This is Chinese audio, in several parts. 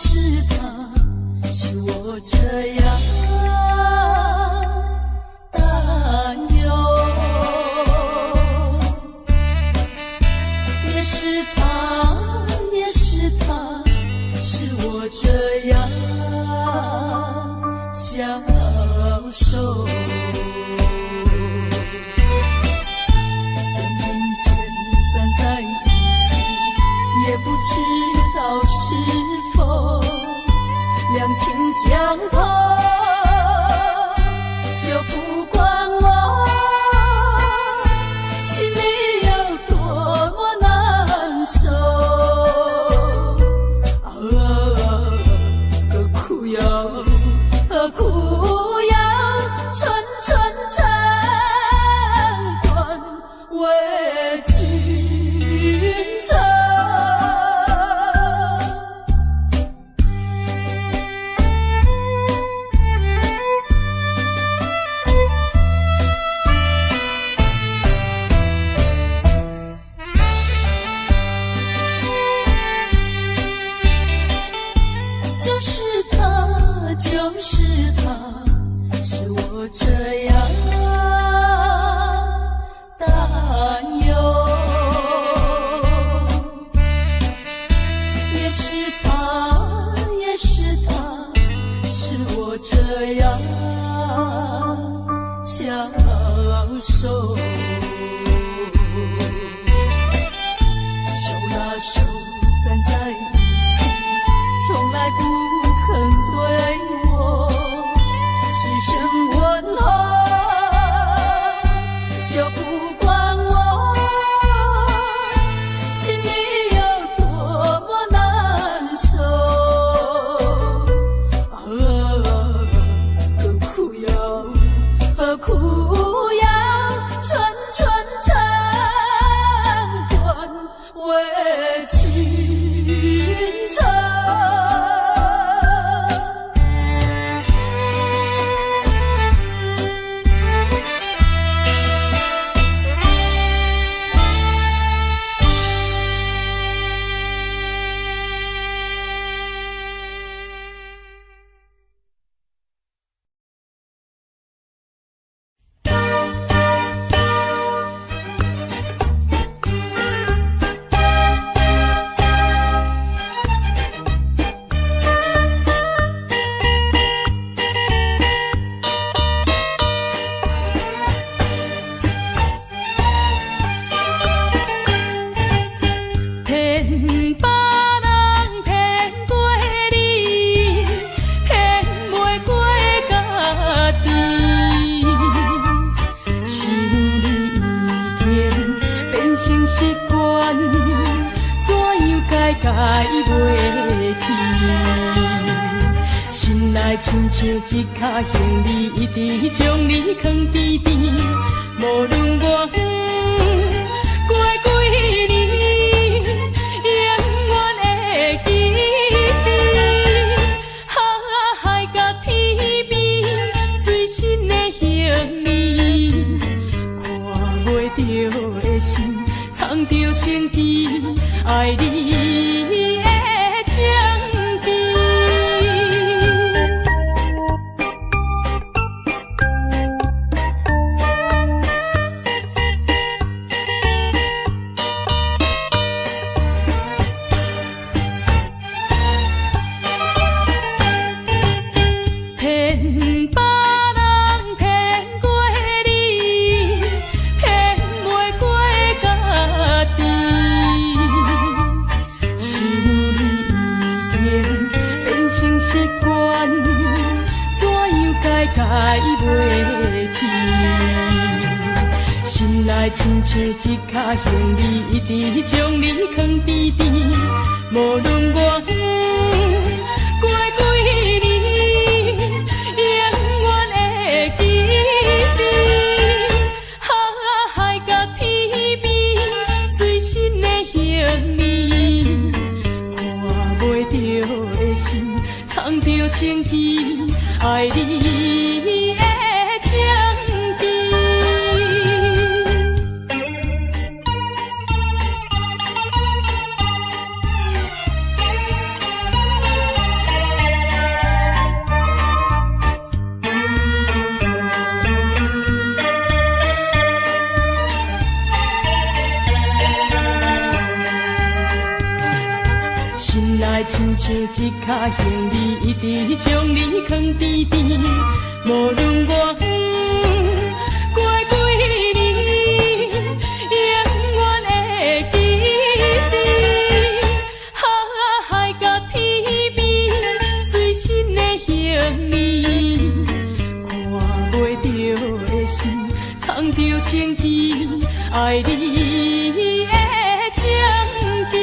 就是他，是我这样担忧。也是他，也是他，是我这样享受。也不知道是否两情相通，就不管我心里有多么难受。何苦要寸寸肠断为君臣。就是他，是我这样担忧。也是他，也是他，是我这样享受。手拉手站在一起，从来不肯对我牺牲问候，就不管我心里有多么难受。何苦要寸寸肠断为君臣。亲像一脚行李，一直将你藏甜甜，无论我过几年，永远会记得。海角天边随身的行李，看袂着的心，藏着千支爱你。亲像一脚行李，一直将你藏甜甜，无论我过几年，永远会记得。海角天边随身的行李，看袂着的心，藏着千支爱你的情字。亲像一脚行李，一直将你藏甜甜。无论我远过几年，永远会记得。海角天边，随身的行李，看袂着的心，藏着情意，爱你的情意。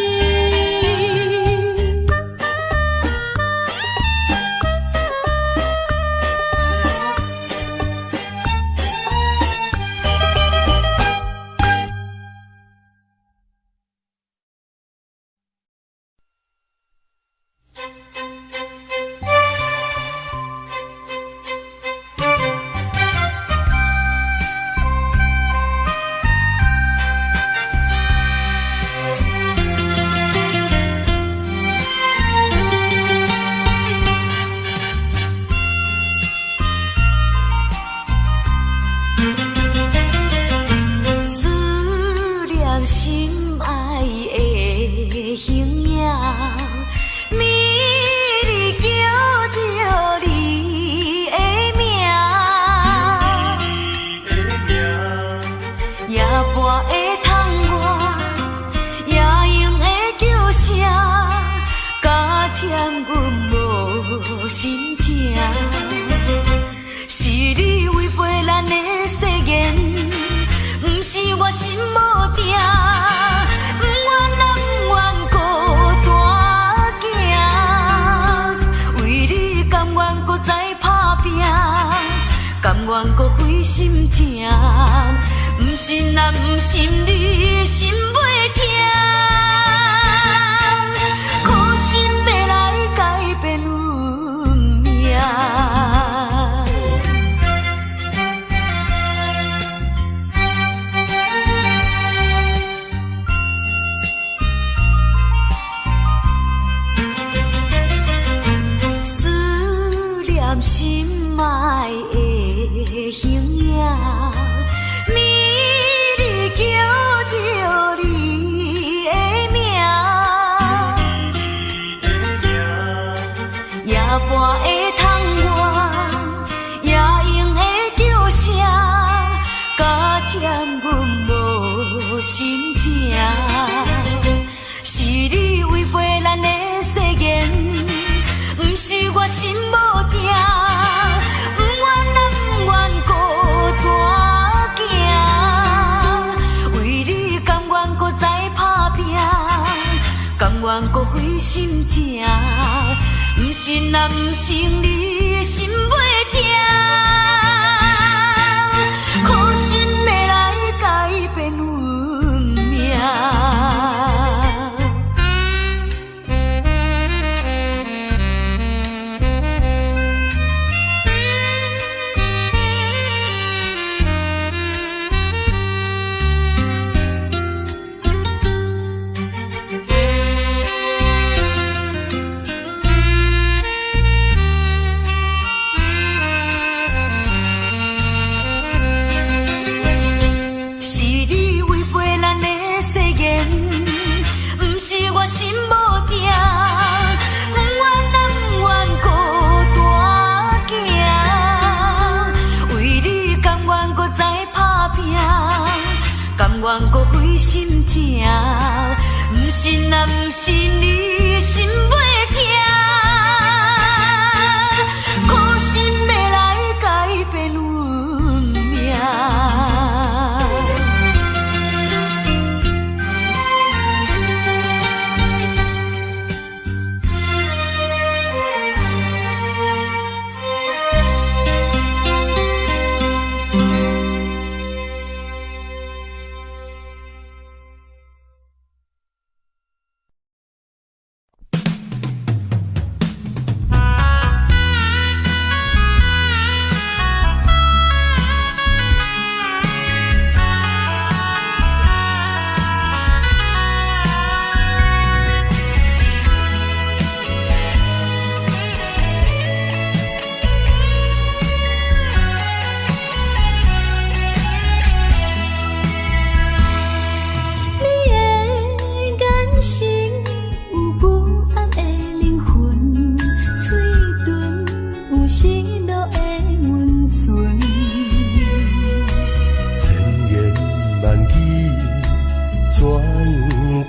怎样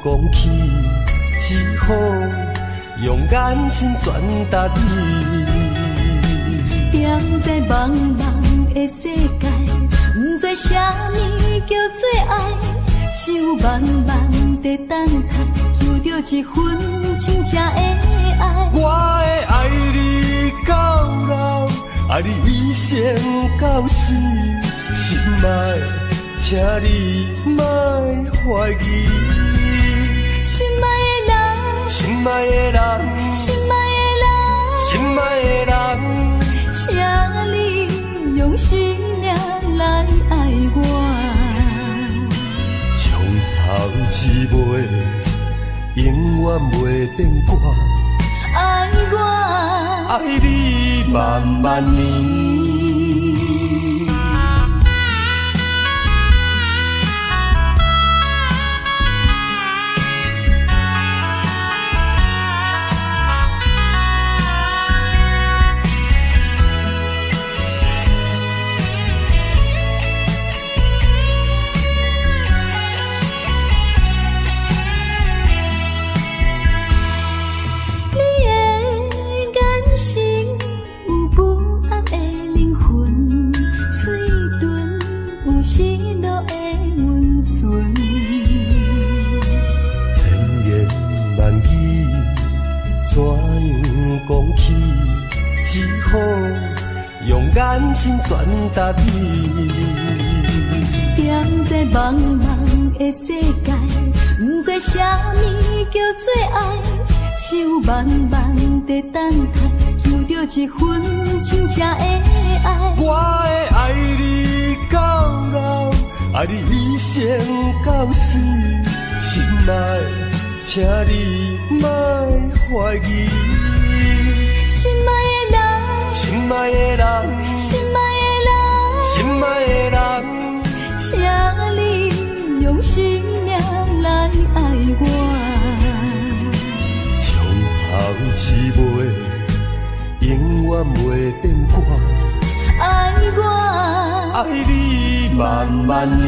讲起？只好用眼神传达你。踮在茫茫的世界，不知啥物叫做爱，是有茫茫的等待，求着一份真正的爱。我会爱你到老，爱你一生到死，心爱，请你莫怀疑。心爱的人，心爱的人，心爱的人，心爱的人，请你用心灵来爱我。从头至尾，永远袂变卦。爱我，爱你万万年。讲起，只好用眼神传达你。踮在茫茫的世界，不知啥物叫做爱，是有茫茫的等待，求着一份真正的爱。我会爱你到老，爱你一生到死，心爱，请你莫怀疑。心爱的人，心爱的人，心爱的人，心爱的人，请你用心灵来爱我。从头至尾，永远袂变卦。爱我，爱你万万年。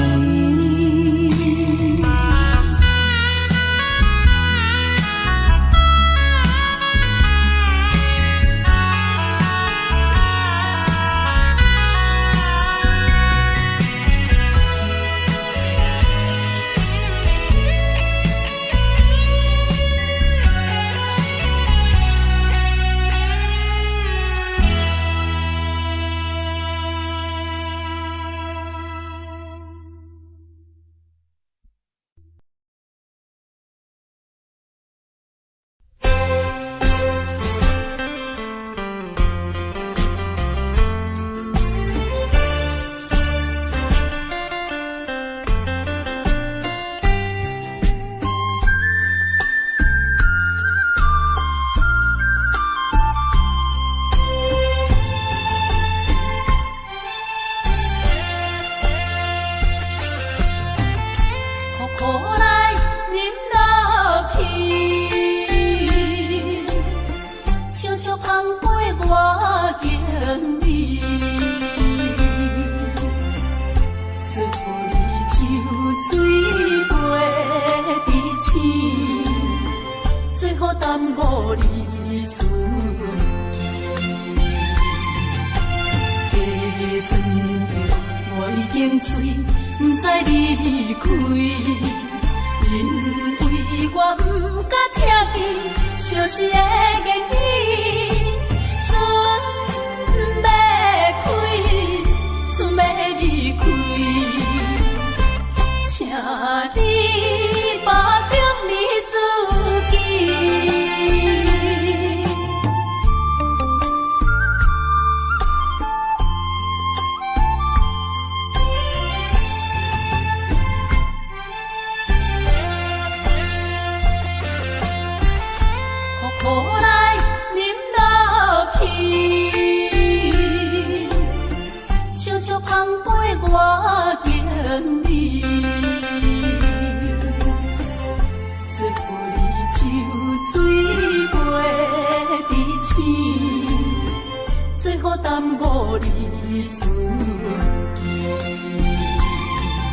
最好耽误你自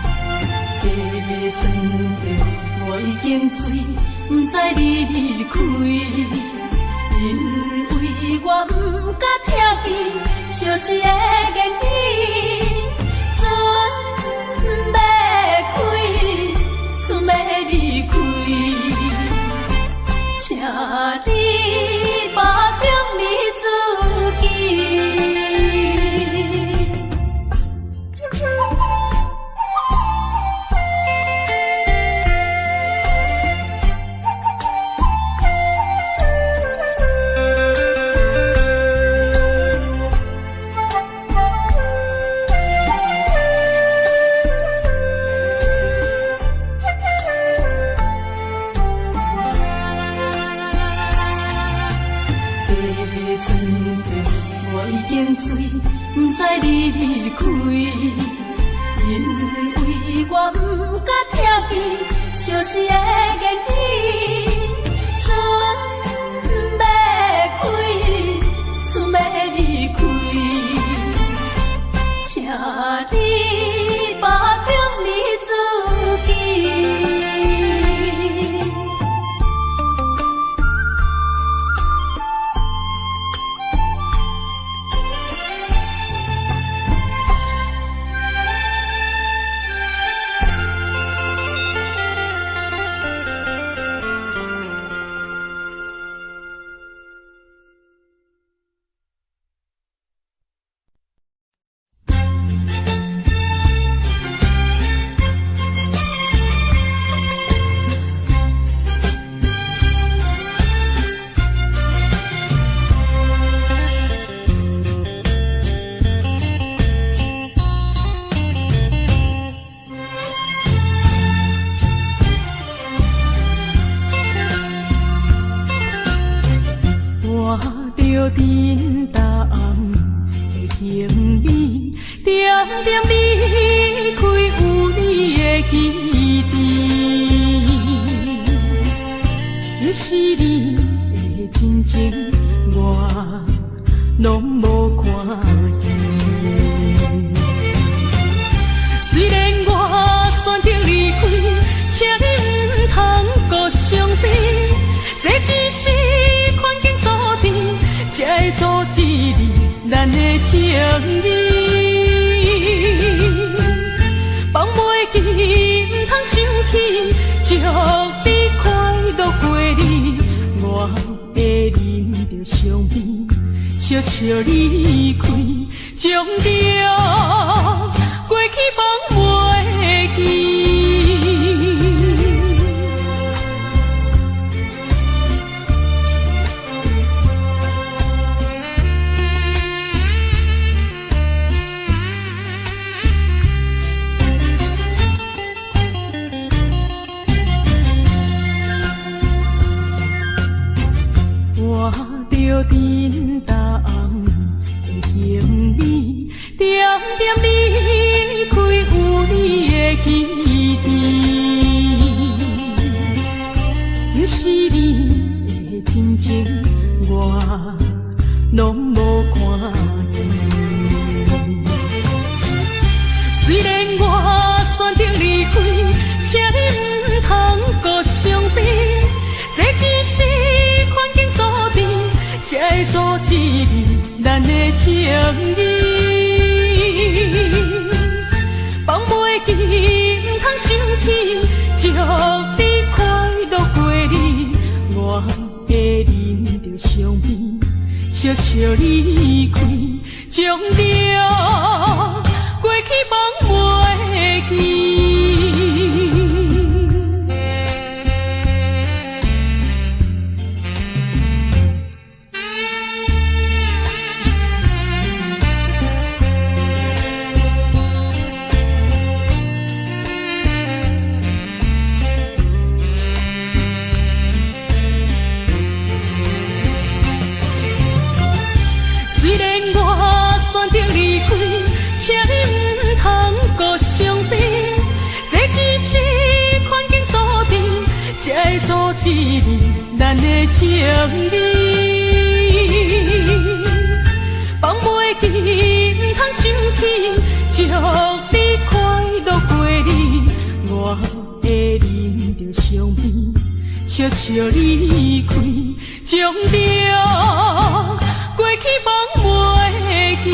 己，加装着。我已经醉，不知你离开，因为我不敢听见相思的言语，船要开，船要离开，请你保重你自己。醉，不知你离开，因为我不敢听见相思的言语，船要开，船要离开，请你保重你自己。沉淡的行李，点点离开有你的基地。若是你的真情，我拢无看见。虽然我选择离开，请你唔通搁伤悲，这只是环境所定，才会阻止你咱的情谊。放袂记，唔通生气，祝你快乐过日。我会忍着伤悲，悄悄离开，将着过去放袂记。我着沉淡的行李，点点离开有你的基地。若是你的真情，我拢无看见。虽然我选择离开，请你唔通搁伤悲，这只是环境所定，才会阻止你咱的情谊。放袂记，唔通生气，祝你快乐过日。我会忍着伤悲，悄悄离开，将着过去放袂记。虽然我选择离开，请你唔通搁伤悲，这只是环境所定，才会阻止你咱的情谊。放袂记，唔通生气，祝你快乐过日。我会忍着面相片，悄悄离开，将着过去忘袂记。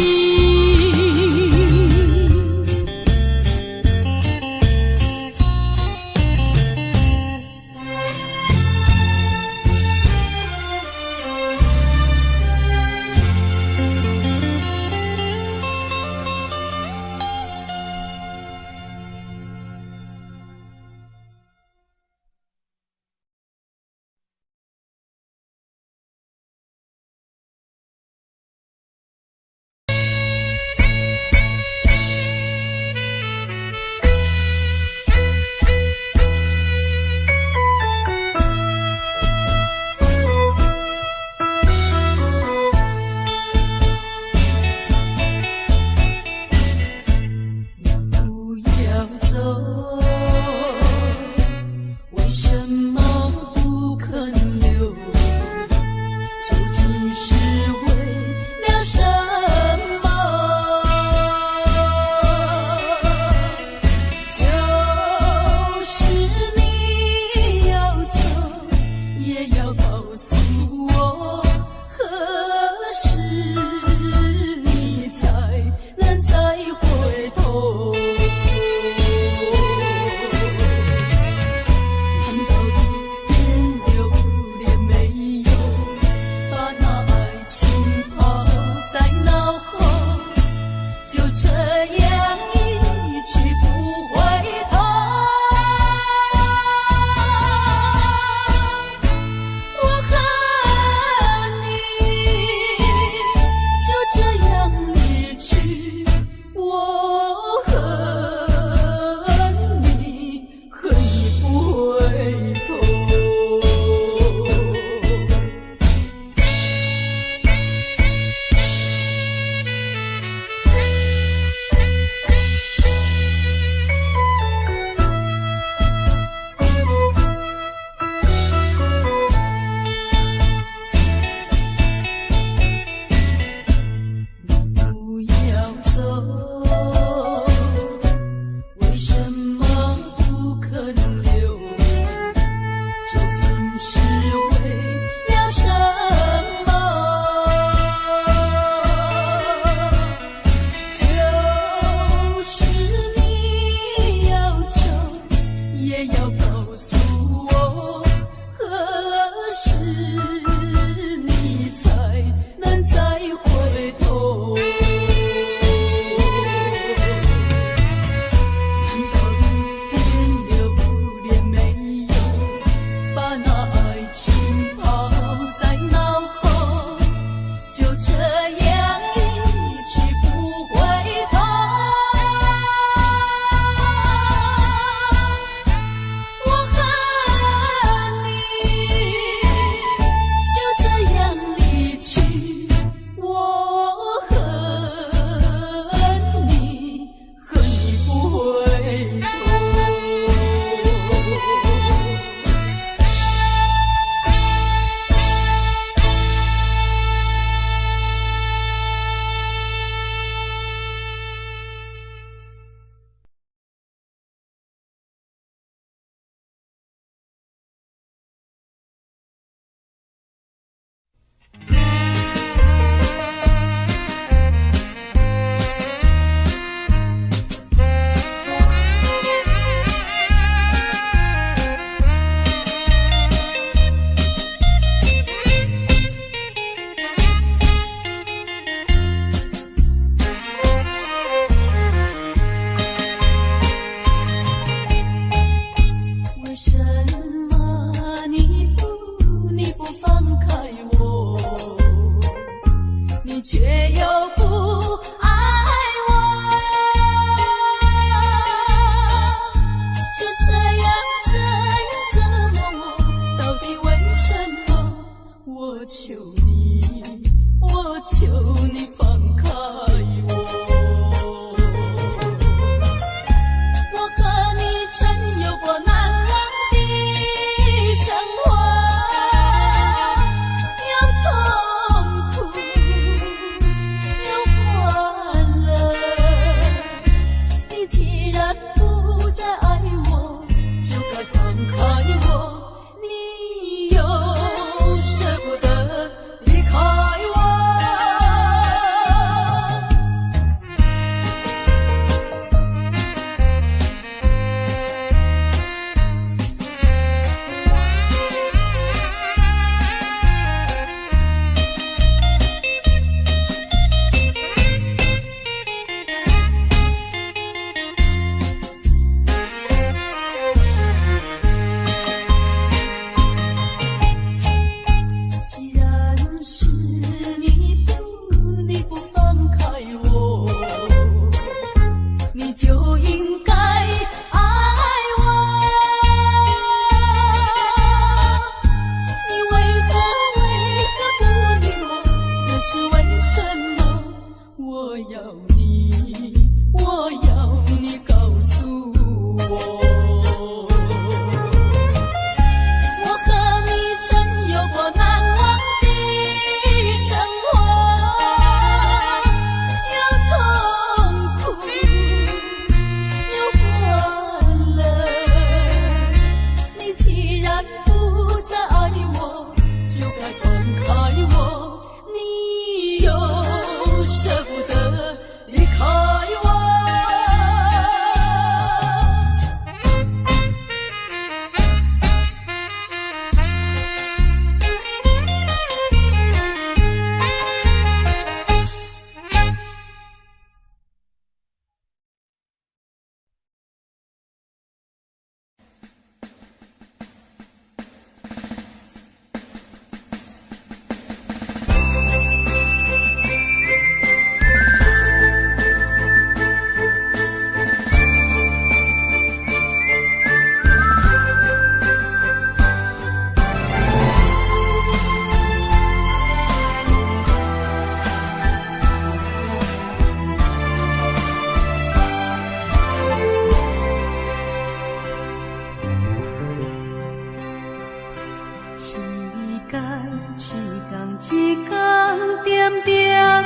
点点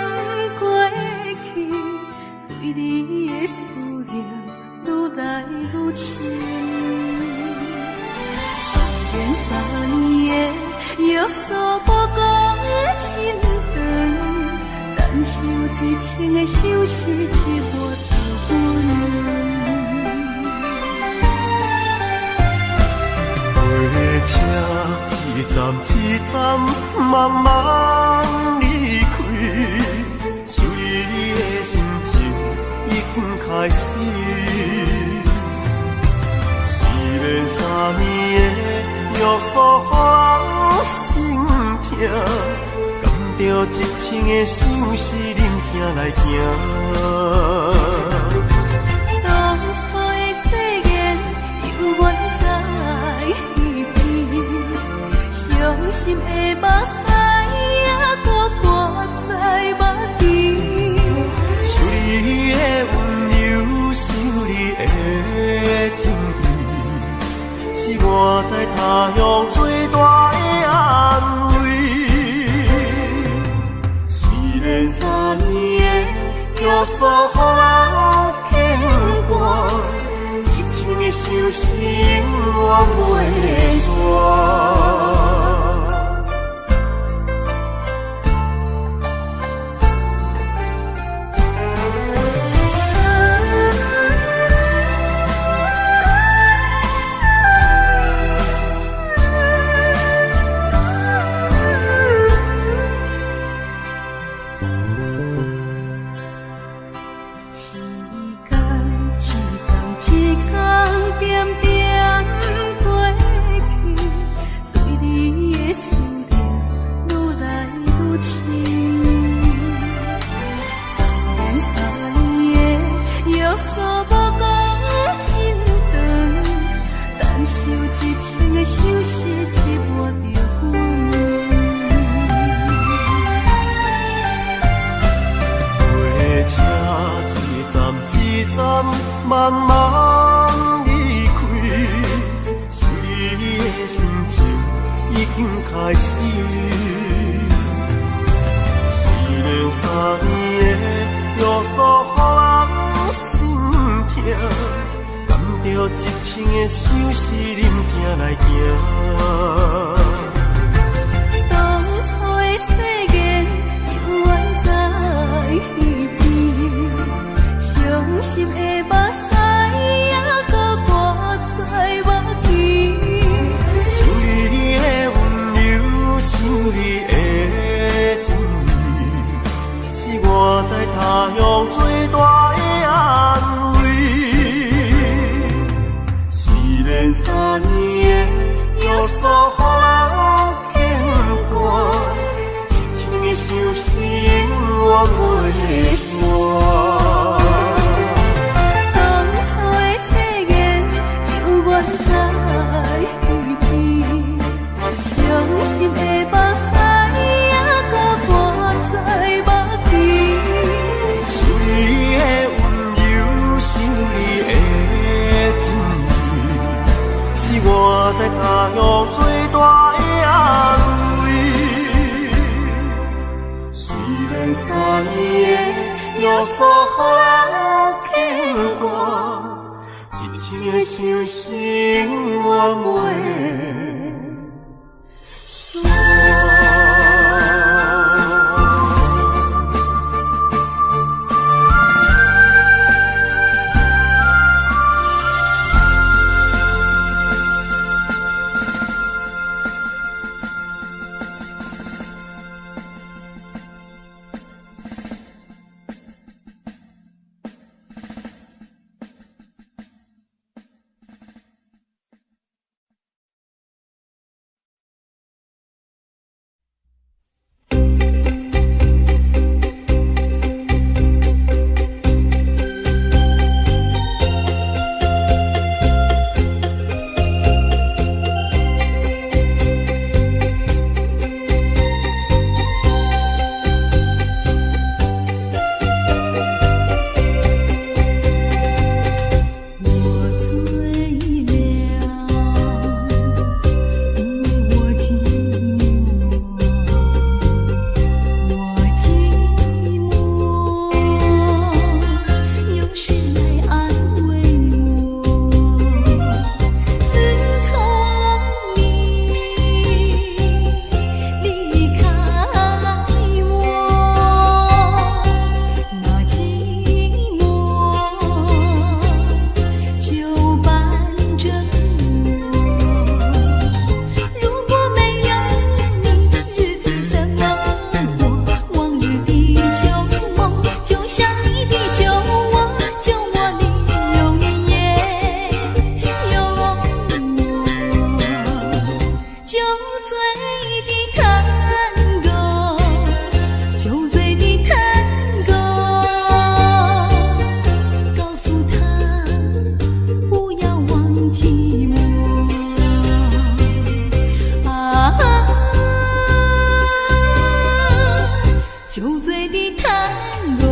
过去，对你的思念愈来愈深。虽然3年的约束无讲真长，但是有一情的相思一抹着阮。火车一站一站慢慢离开，想你的心情已经开始。虽然3年的约束予人心痛，甘着一生的相思忍痛来行。当初的誓言犹原在耳边，伤心的目屎还搁挂在目前。想你的温柔，想你的情意，是我在他乡最大的安慰。虽然3年的约束予人牵挂，一生的相思永远袂散。慢慢离开，想你的心情已经开始。虽然3年的约束予人心痛，甘着一生的相思忍痛来行。当初的誓言犹原在耳边，伤心的目屎还搁挂在目前。想你的温柔，想你的情意，是我在他乡最大的安慰。虽然3年的约束予人牵挂，一生的相思永远袂散。伤心的目屎还搁挂在目前。想你的温柔，想你的情意，是我在他乡最大的安慰。虽然3年的约束予人牵挂，一生的相思永远袂酒醉的探戈，酒醉的探戈，告诉他不要忘记我啊，酒醉的探戈。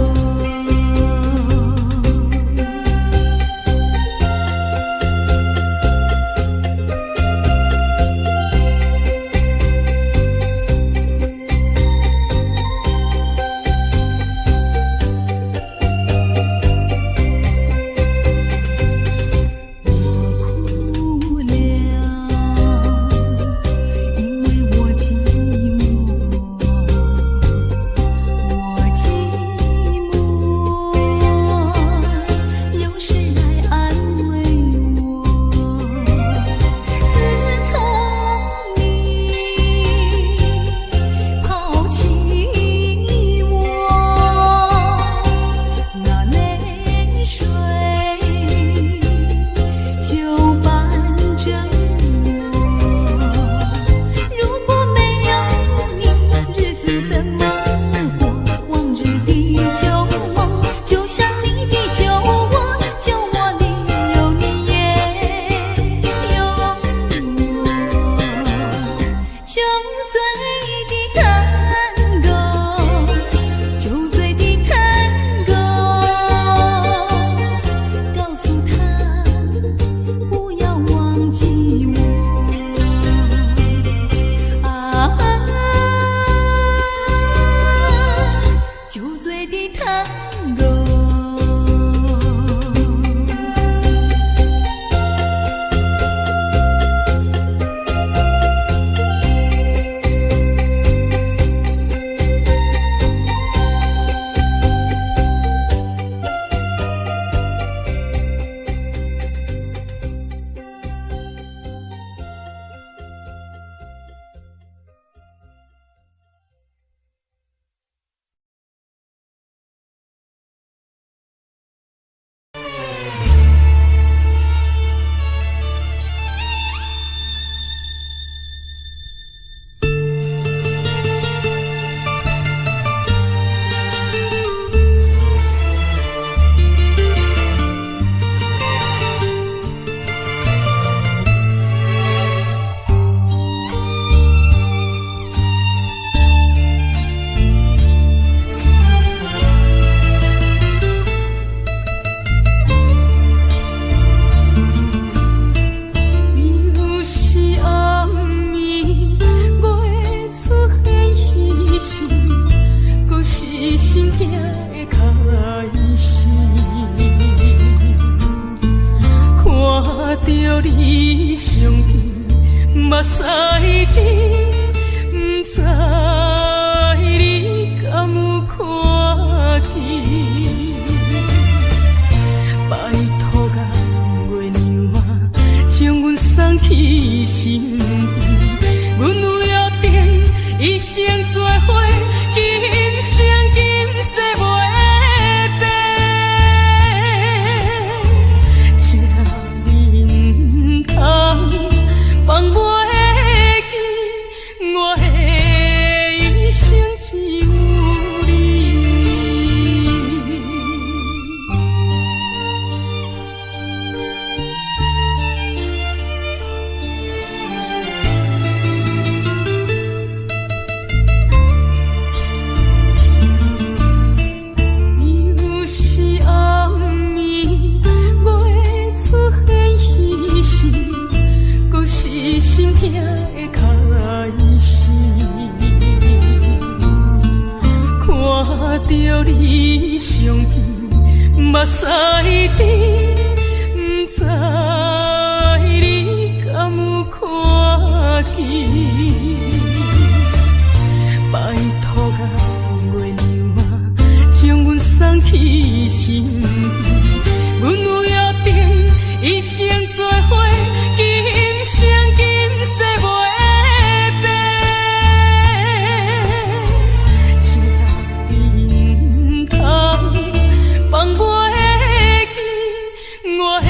我的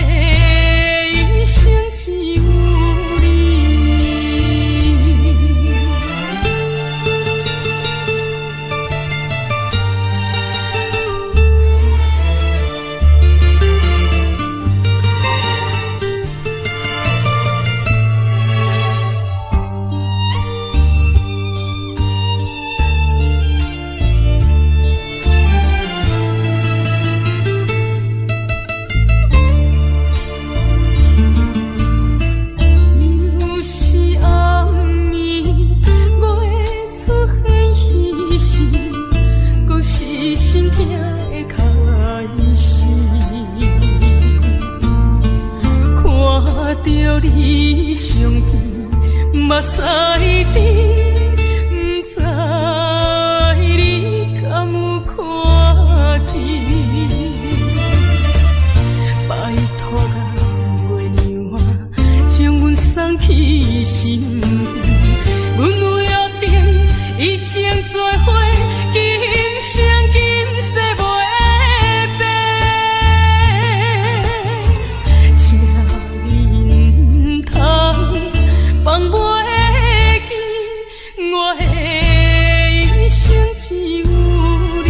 一生只有你。着你相片，目屎滴，不知你敢有看见？拜托啊，月娘啊，将阮送去身边，阮有约定，一生做伙，今生今世袂变。请你唔通放袂记，我的一生只有你。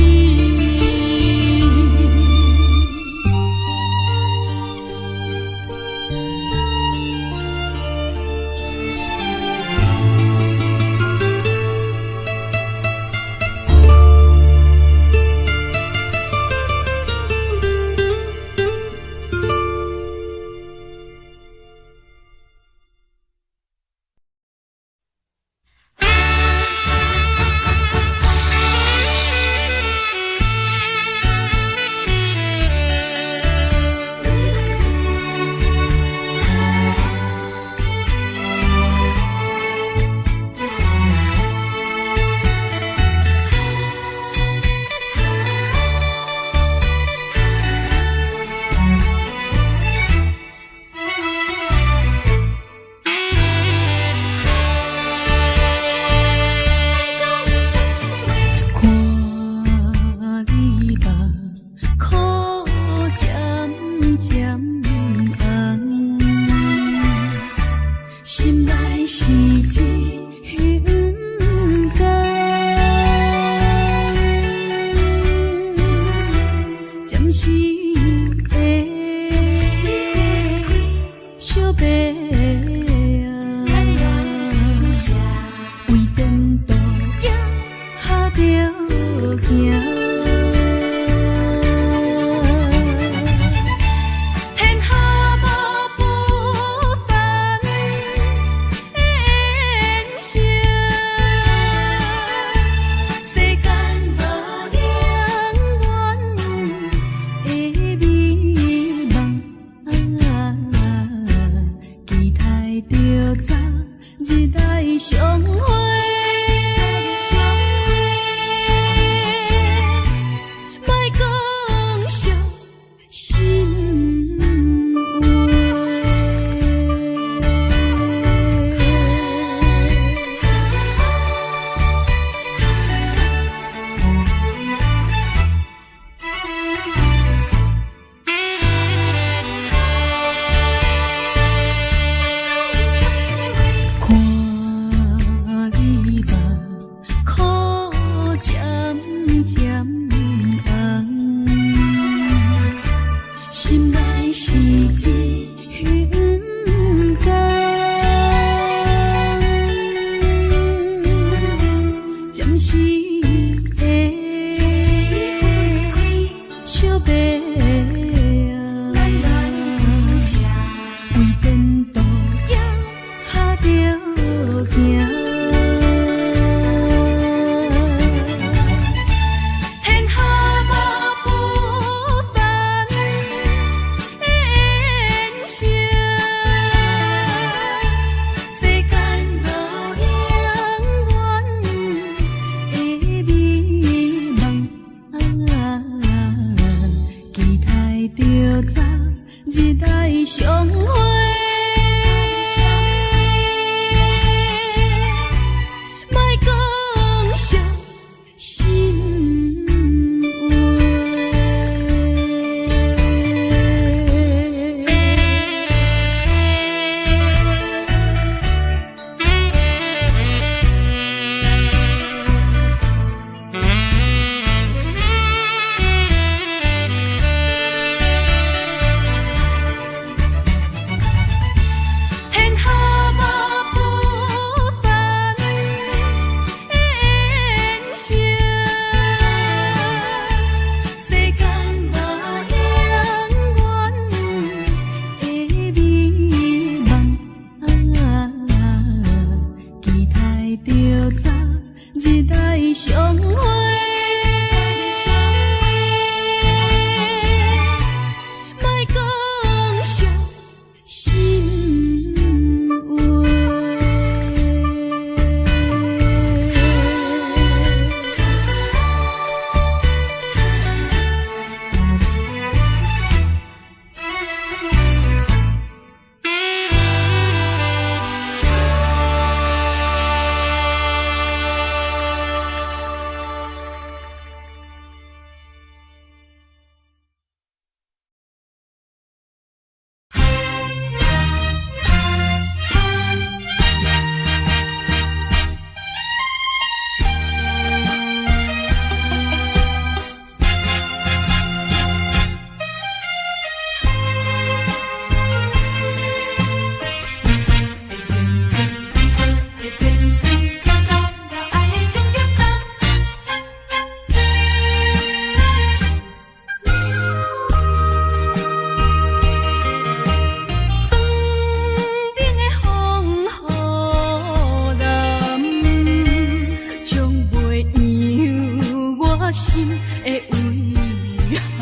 心的遗憾。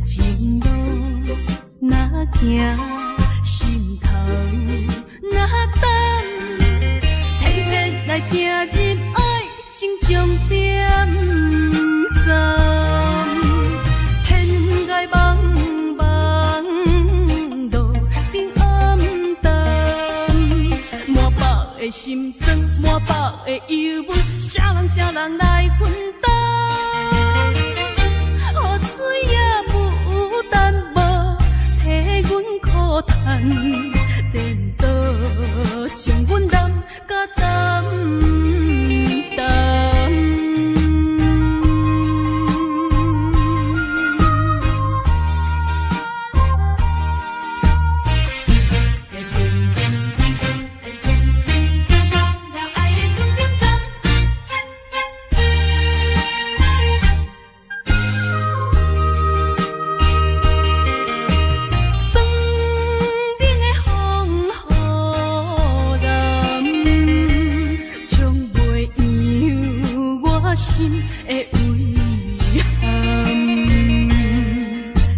情路若行，心头若等，偏偏来行入爱情终点站。天涯茫茫，路顶暗淡，满腹的心酸，满腹的忧闷，啥人来分担？雨水也不但无替阮苦叹，颠倒将阮难甲担当。心的遗憾，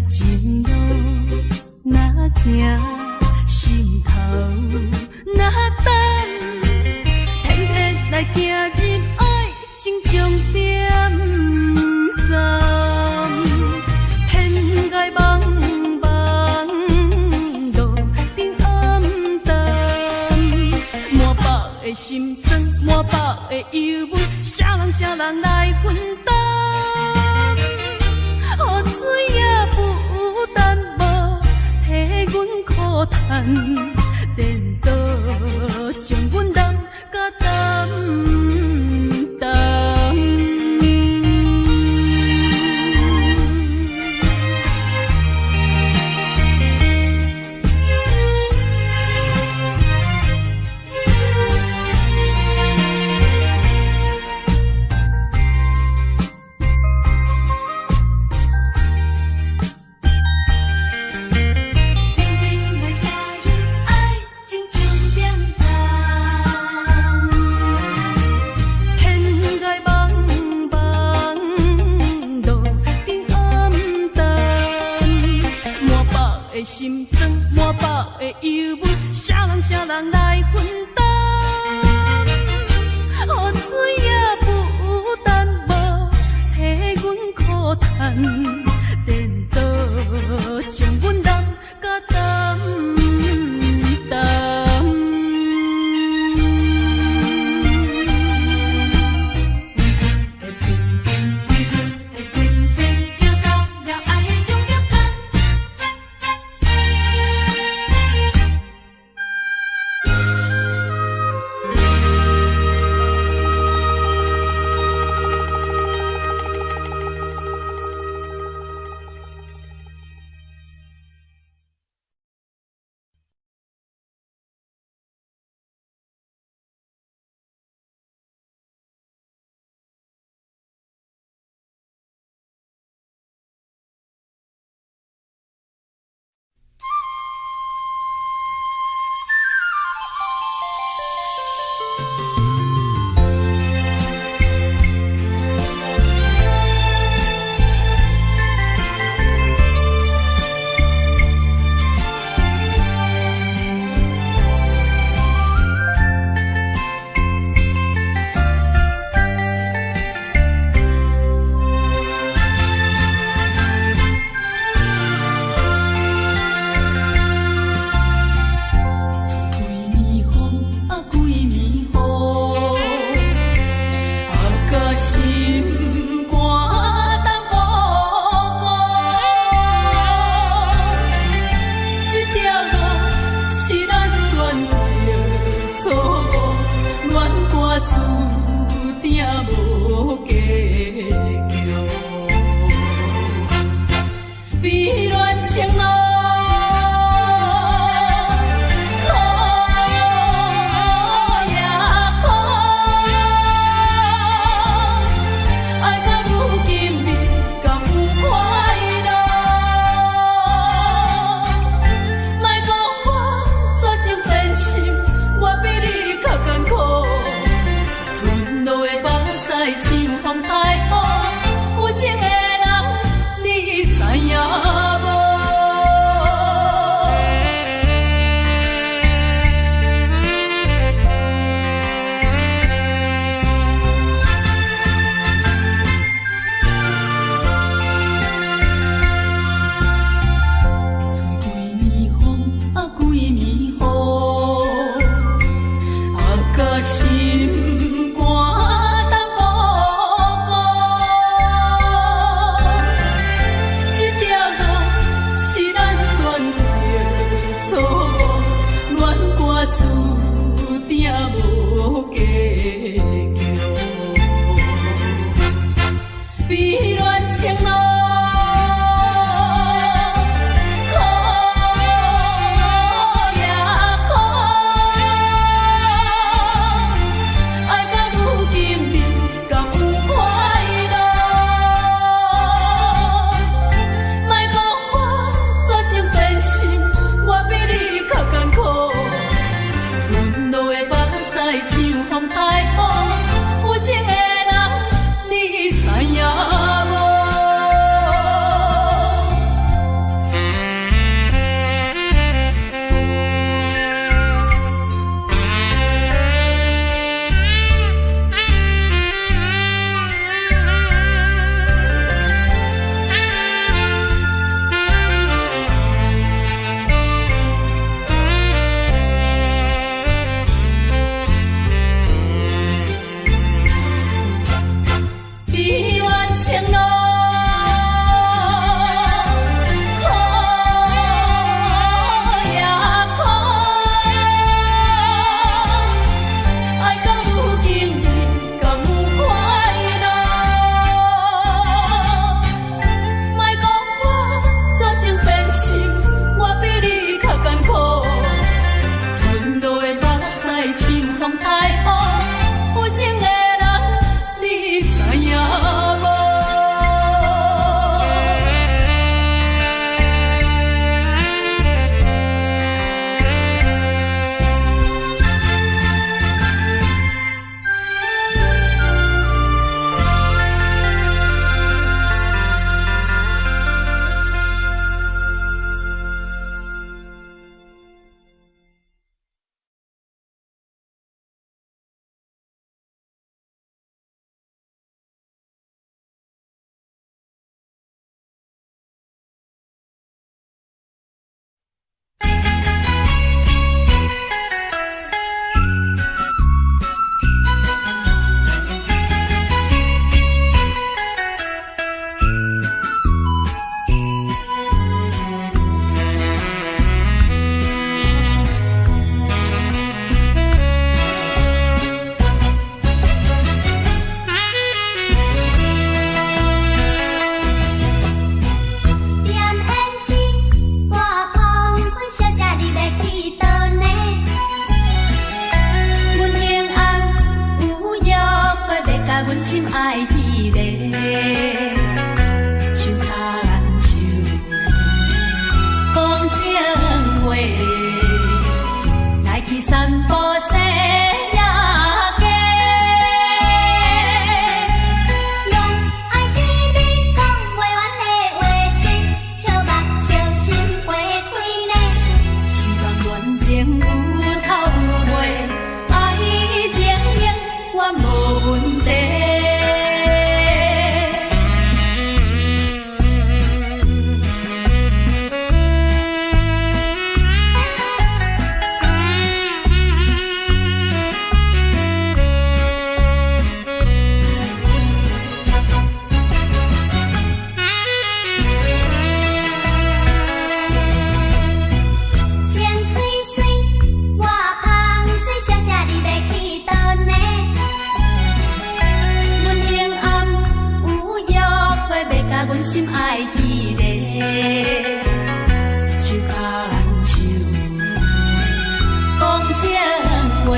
情路若行，心头若等，偏偏来行入爱情终点站。天涯茫茫，路顶暗淡，满腹的心酸，满腹的忧闷，啥人来分担？雨水也不但无替阮苦叹，颠倒将阮难甲担当。心酸满腹的忧闷，啥人来分担？雨水也不但无替阮苦叹，颠倒将阮难甲担当。阮心爱迄个手牵手讲情话，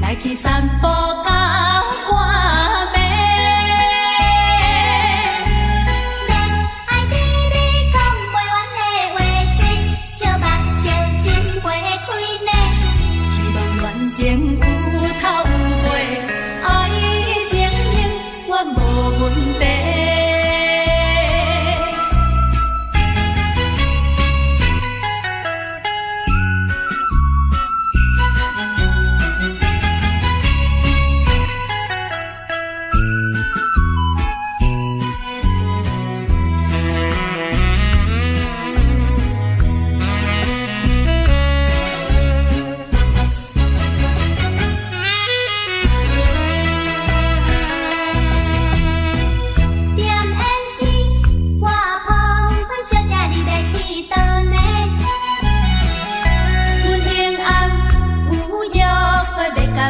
来去散步到半暝。爱对你讲袂完的话嘴，笑目笑心花开呢。希望恋情有头有尾，爱情永远无问题。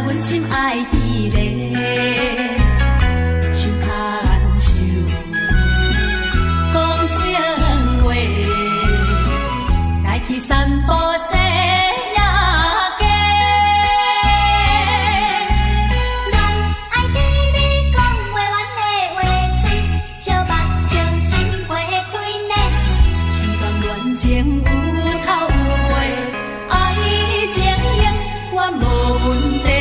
阮心爱迄个手牵手讲情话，来去散步西夜街。咱爱对你讲袂完的话嘴，笑目笑心花开呢。希望恋情有头有尾，爱情永远无问题。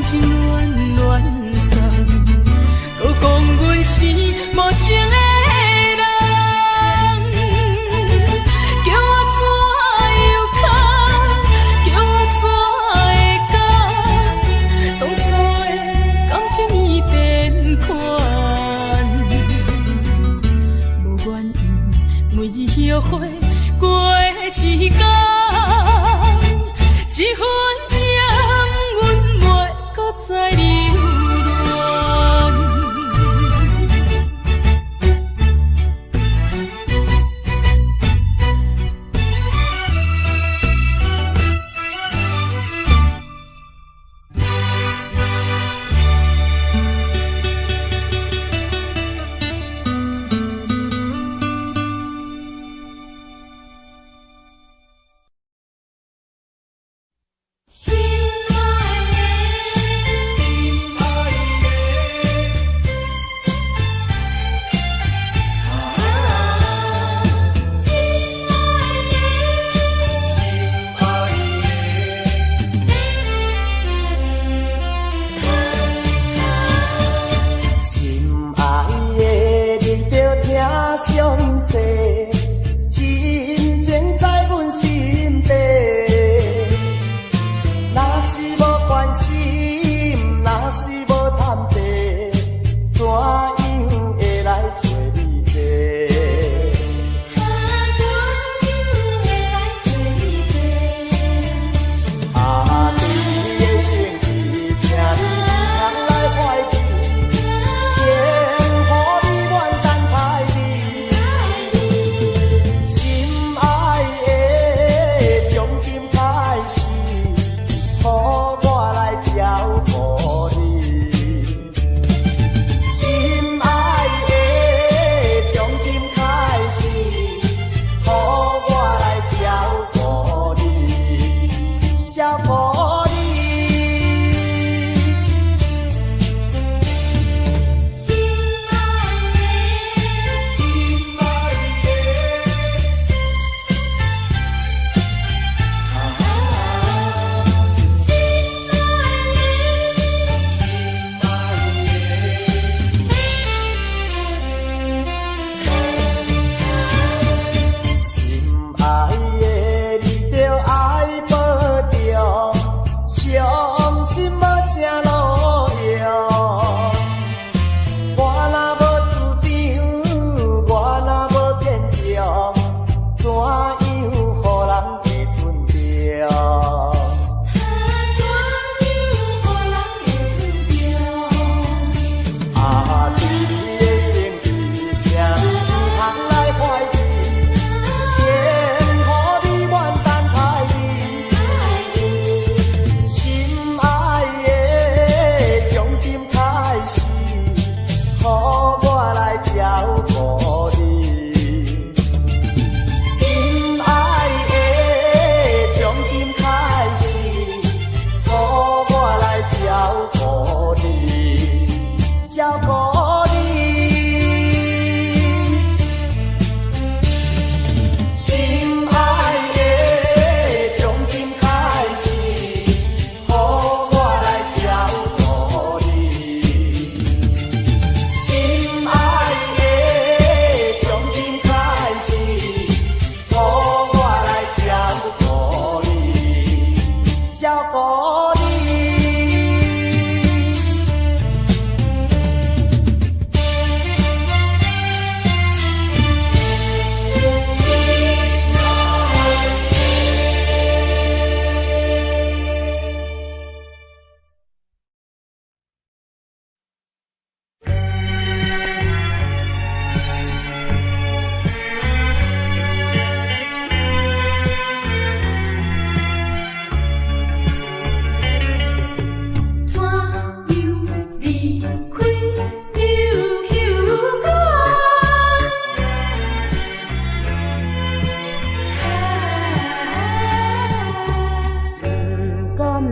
情乱乱散，搁讲阮是无情的人，叫我怎又哭，叫我怎会讲，当初的感情已变款，无愿意每日后悔过一天。这份情，阮袂搁再留恋。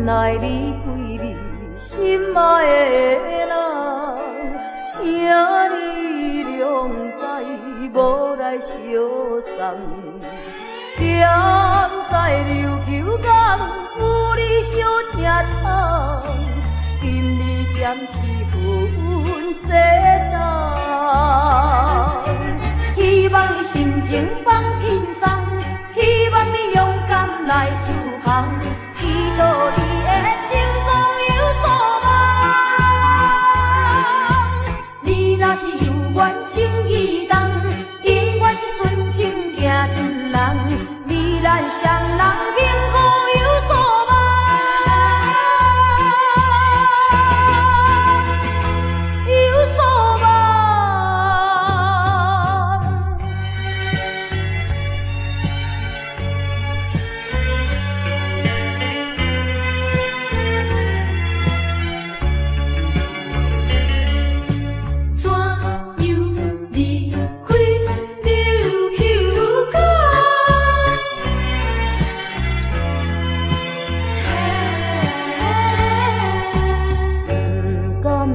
来离开你心爱的人，请你谅解，无来相送。踮在琉球港，有你相疼痛，今日暂时分世道，希望你心情放轻松，希望你勇敢来出航，祈祷你的成功有所望。你若是有愿心意重，永远是纯情行船人，你咱双人幸福有所望。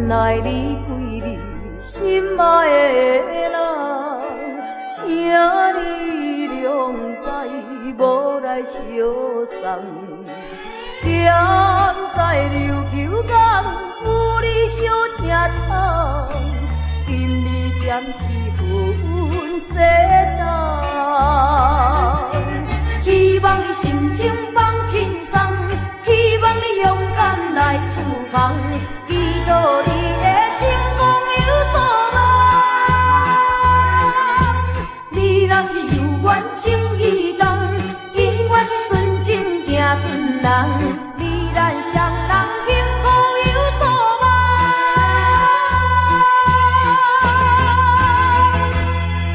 来离开你心爱的人，请你谅解，无来相送。踮在琉球港，有你相疼痛。今日暂时分世道，希望你心情放轻松，希望你勇敢来出航。祈祷你的成功有所望，你若是有愿情意重，永远是纯情行船人，你咱双人幸福有所望，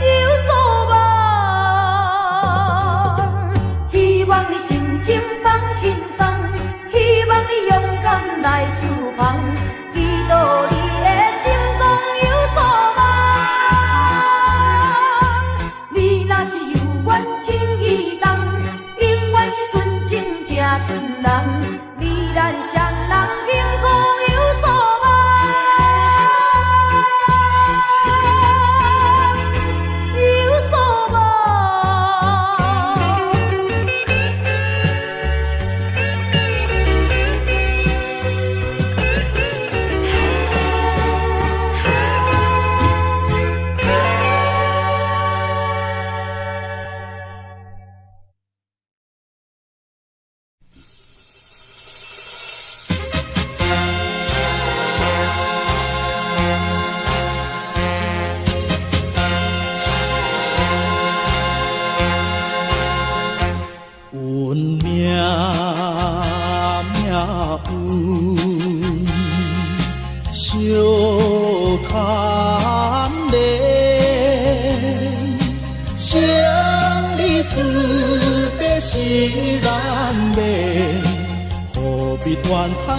有所望。希望你心情放轻松，希望你勇敢来出航。祈祷你的成功有所望，你若是有愿情意重，永远是纯情行船人，你咱双人幸福有所望，有所望。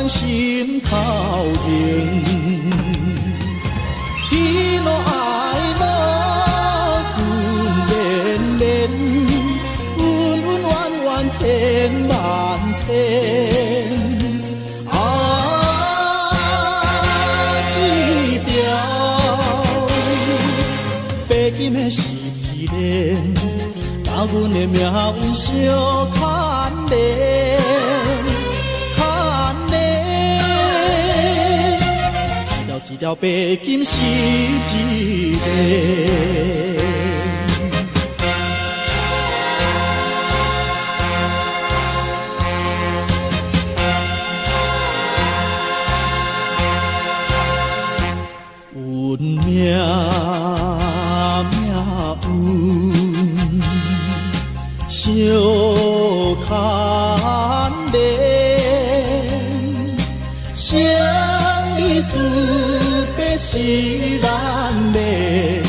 心头凝，喜怒哀乐分连连，恩恩怨怨千万千。这条白金的是一连，甲阮的命运相牵连。一条白金是一个，运命运相牵连，相离思。是难免，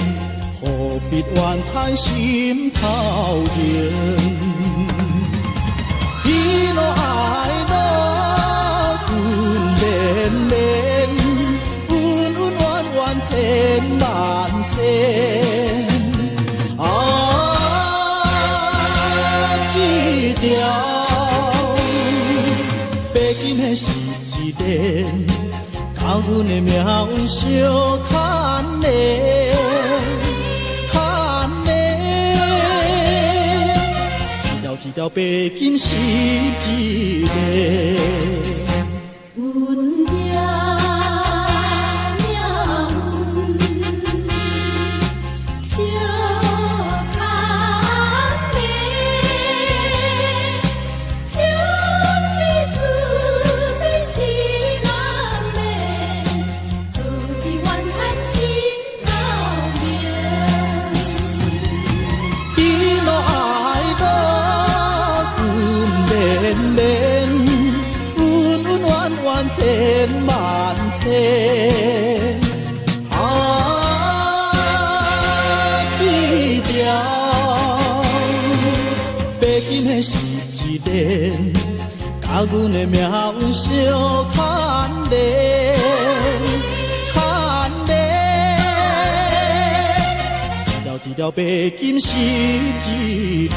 何必怨叹心头凝？喜怒哀乐分连连，恩恩怨怨千万千。这条白金的是一连。甲阮的命运相牵连，牵连，一条一条白金是一个，运命。万千。一条白金的是一个，甲阮的命运相牵连，牵连。一条白金是一个。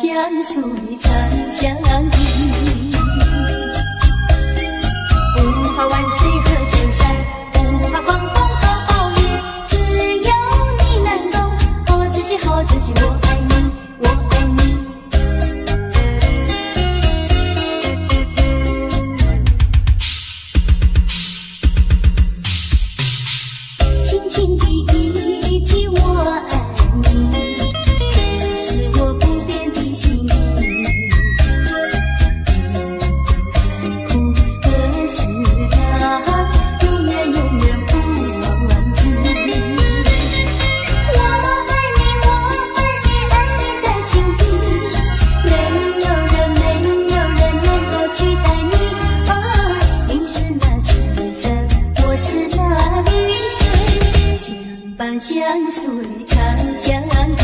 相思里长相依。不怕万水和千山，不怕狂风和暴雨，只有你能懂。好珍惜，好珍惜，我爱你，我爱你。轻轻地一句我爱你，是我不变的心意。苦和思它永远永远不忘记。我爱你，我爱你，爱你在心底，没有人能够取代你。你是那青色，我是那绿水，相伴相随长相依。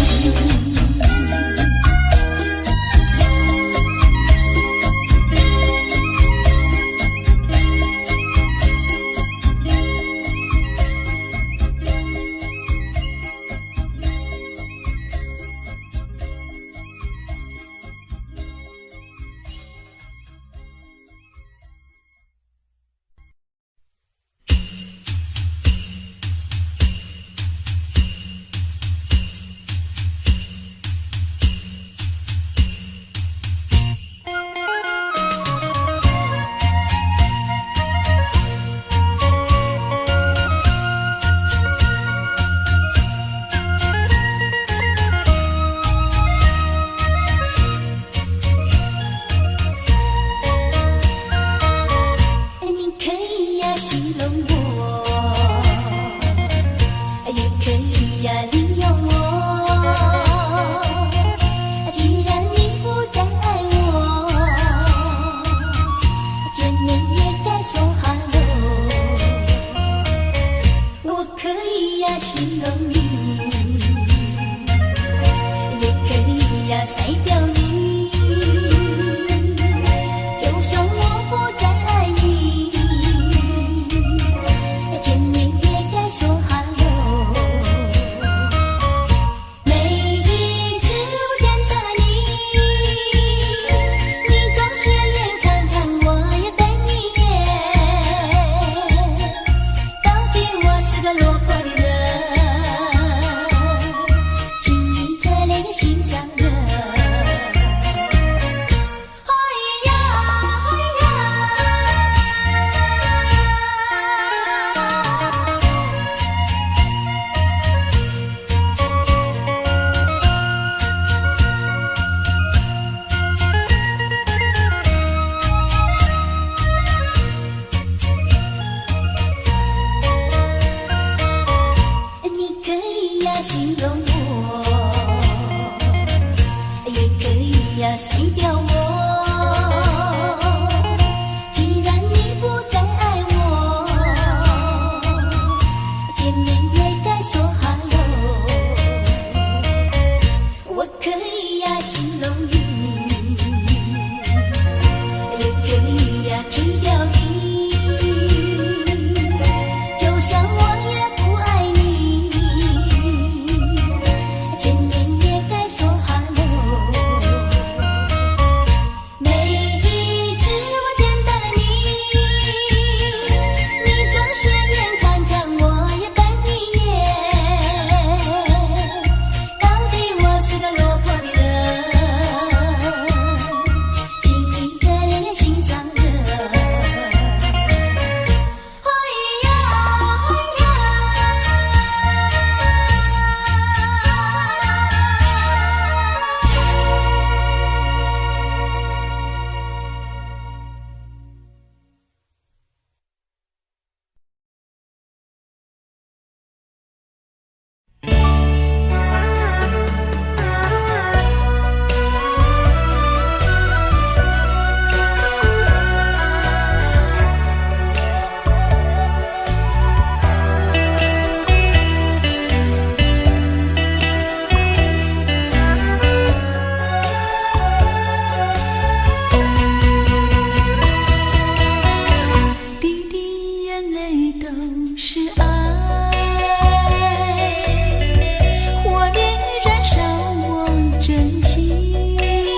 火烈燃烧我真情。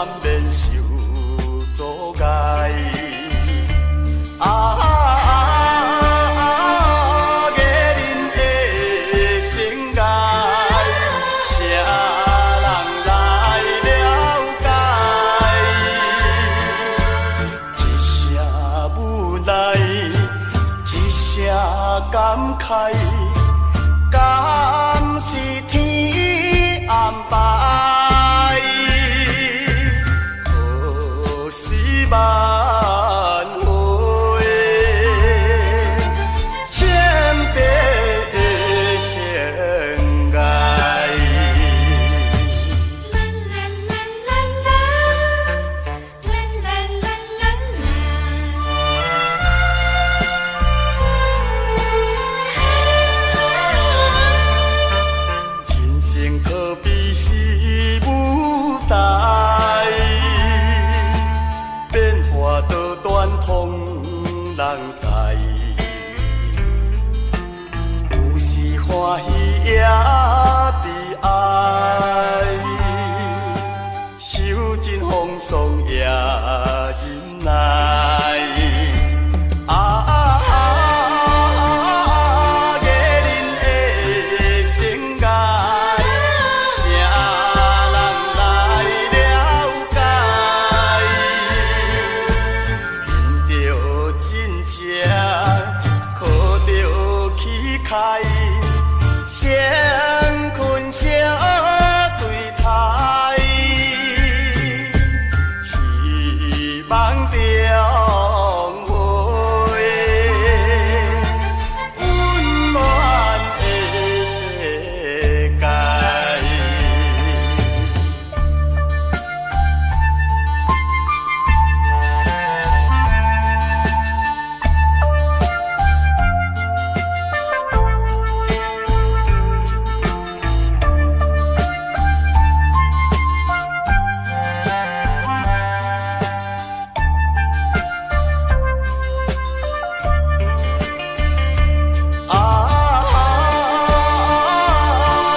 难免受阻碍。艺人的生涯，谁人来了解？一声无奈，一声感慨，敢是天安排？可惜万回，千倍相爱。人生可比是舞台，变化多端通人知。有时欢喜也悲哀，受尽风霜也忍耐。艺人的生涯，谁人来了解？拼着真正，靠着气概，相困相对待，希望中会温暖的世界。艺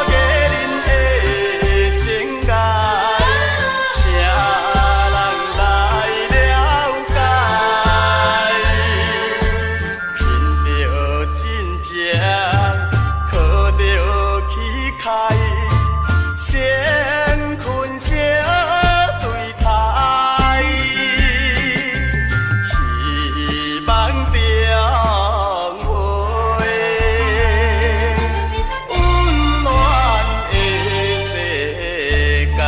人的生涯，谁人来了解？拼着真正，靠着气概，相困相对待，希望中会温暖的世界。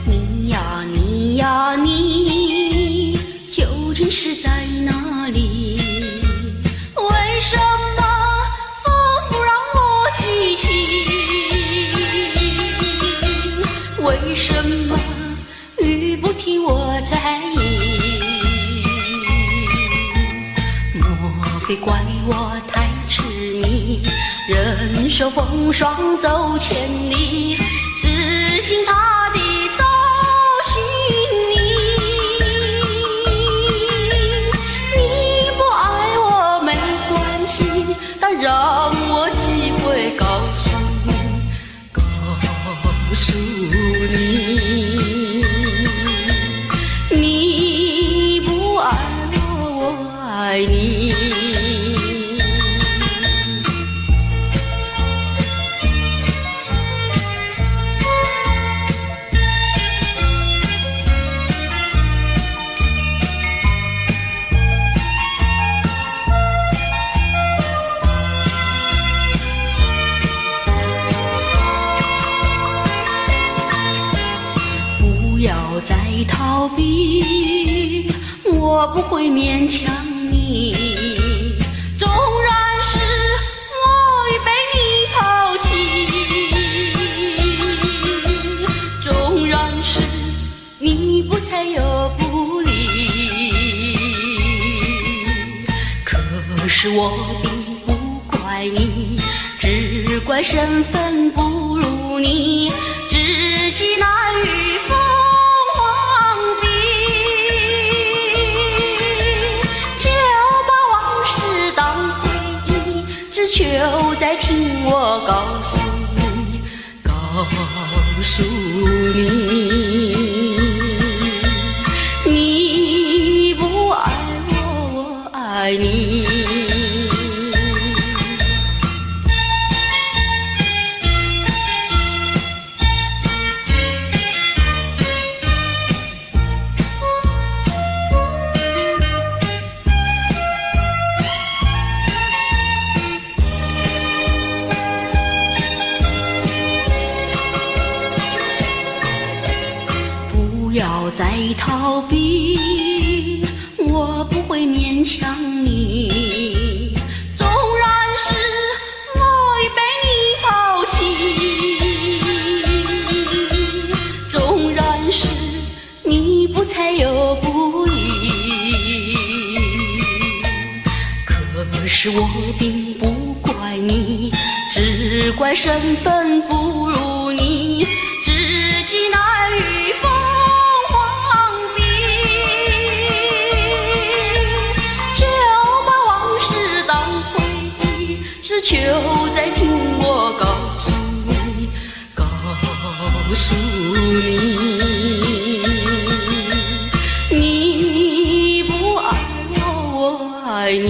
你呀你呀你，究竟是在哪里？为什么风不让我记起？为什么雨不替我在意？莫非怪我太痴迷，忍受风霜走千里，死心塌地走寻你。你不爱我没关系，但让我机会告诉你，告诉你，你不爱我，我爱你。不要再逃避，我不会勉强你，纵然是我已被你抛弃，纵然是你不睬又不理，可是我并不怪你，只怪身份不如你，知己难遇凤凰比，就把往事当回忆，只求再听我告诉你，告诉你，你不爱我，我爱你。不要再逃避，我不会勉强你，纵然是我已被你抛弃，纵然是你不睬又不理，可是我并不怪你，只怪身份不如你，知己难遇凤凰比，就把往事当回忆，只求再听我告诉你，告诉你，你不爱我，我爱你。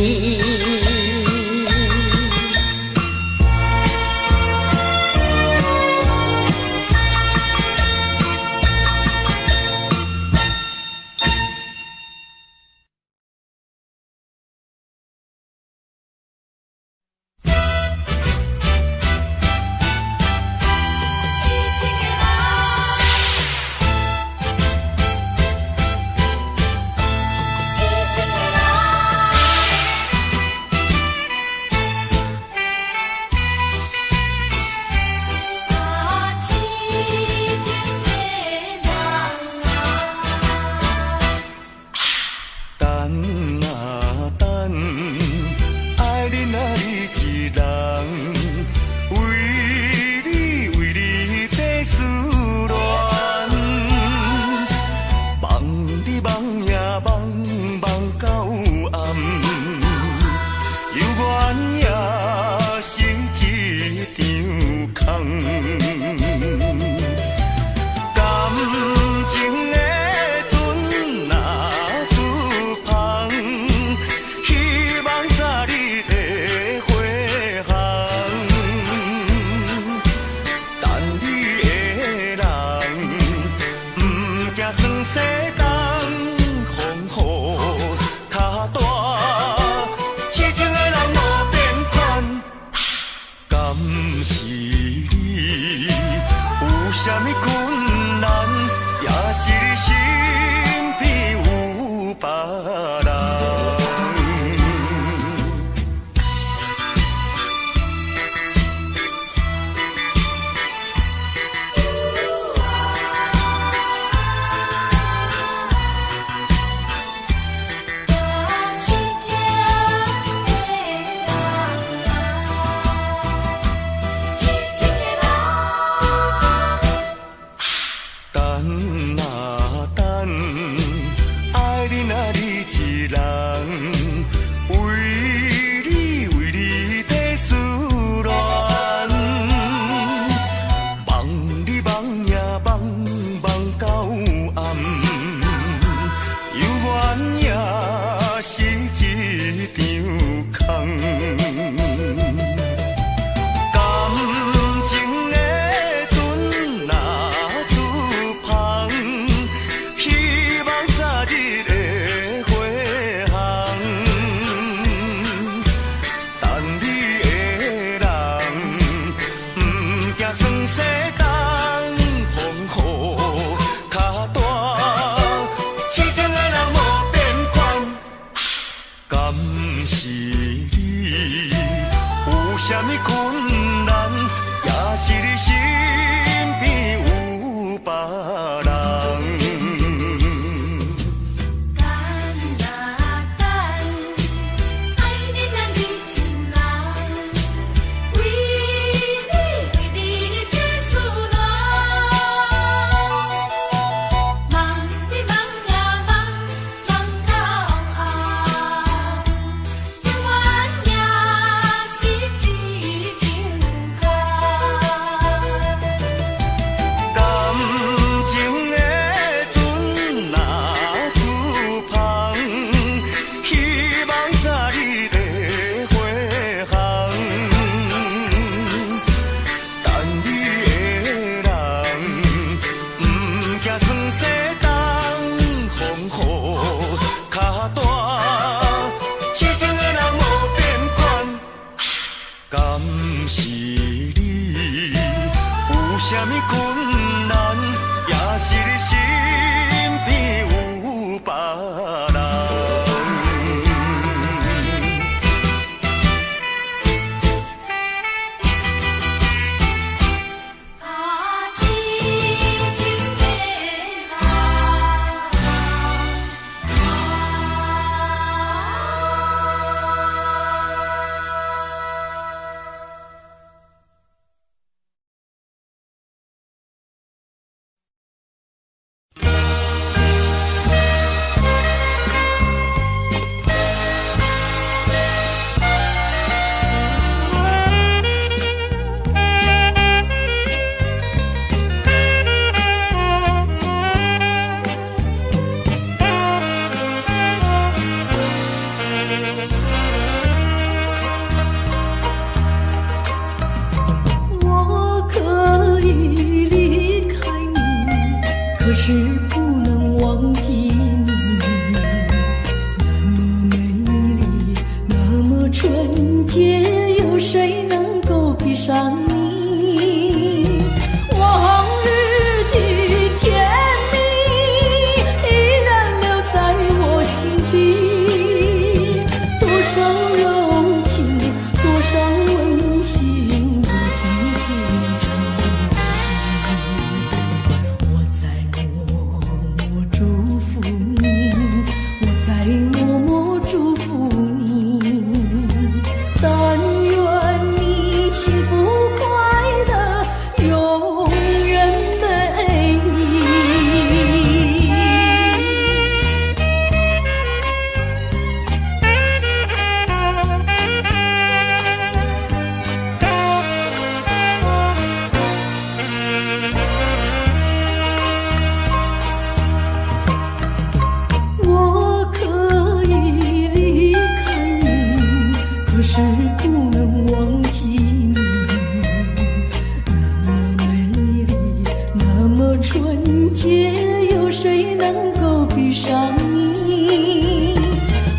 够闭上你。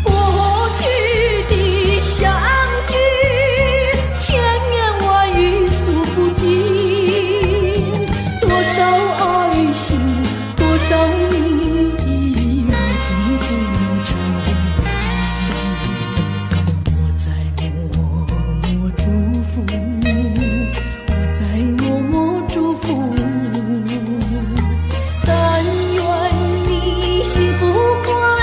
过去的相聚，千言万语诉不尽，多少爱心，多少你已如今只成回忆。我在默默祝福你，我在默默祝福你，但愿你幸福快乐。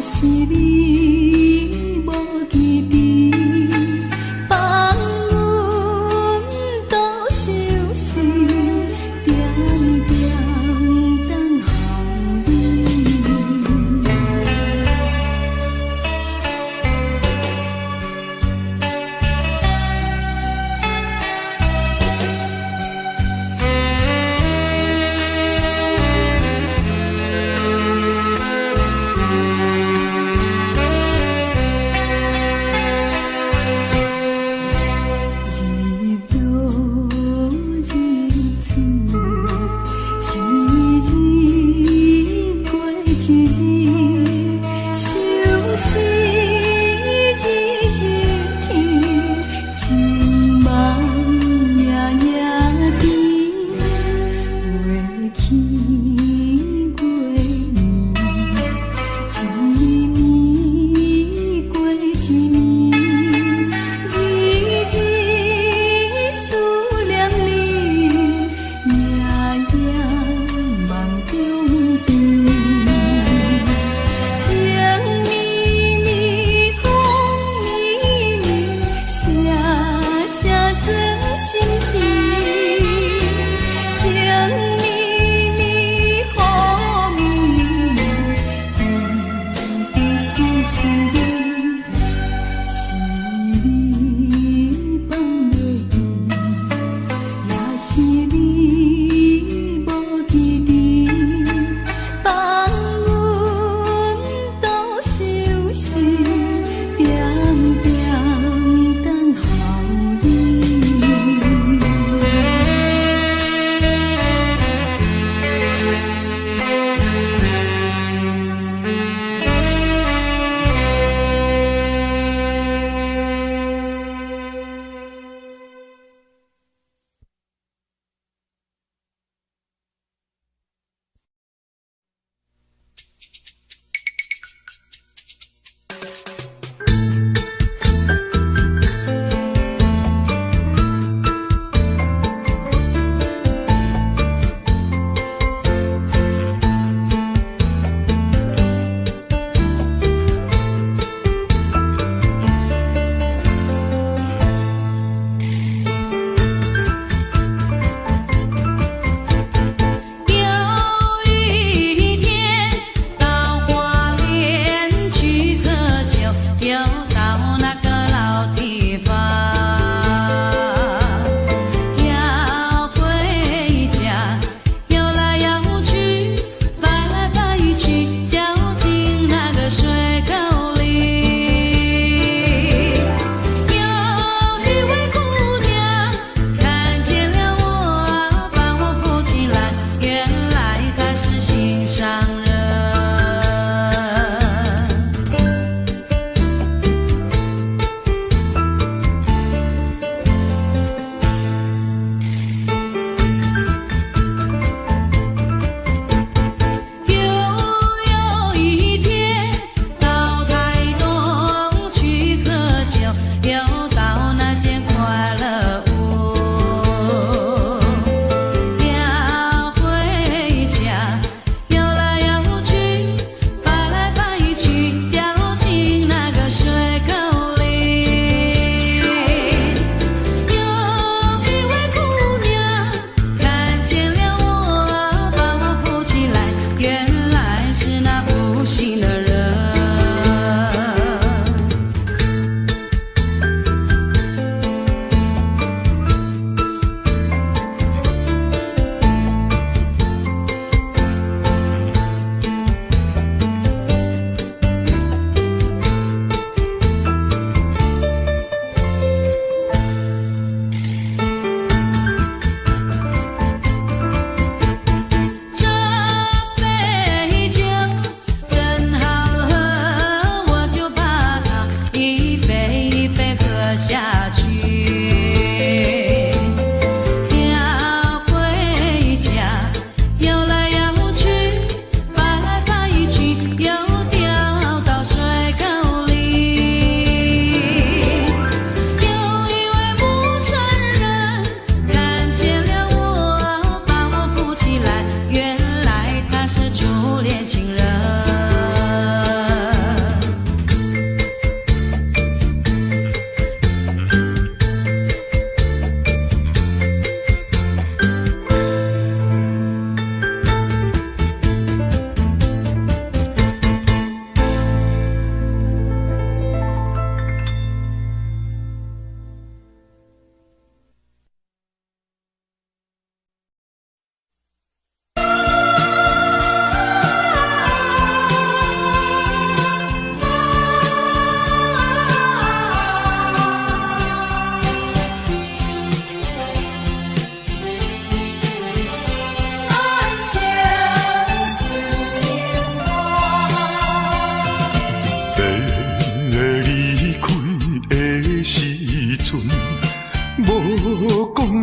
是你无记伫，放阮多相思，定定等候你。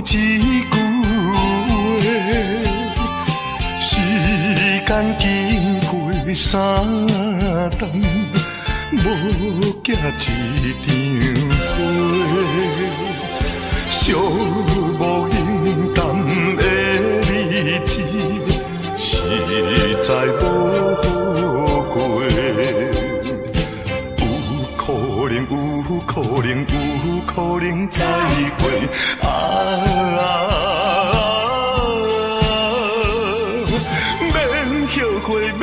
一句话，时间经过三冬，无寄一张花，寂无影淡的日子，实在无好过。有可能再会免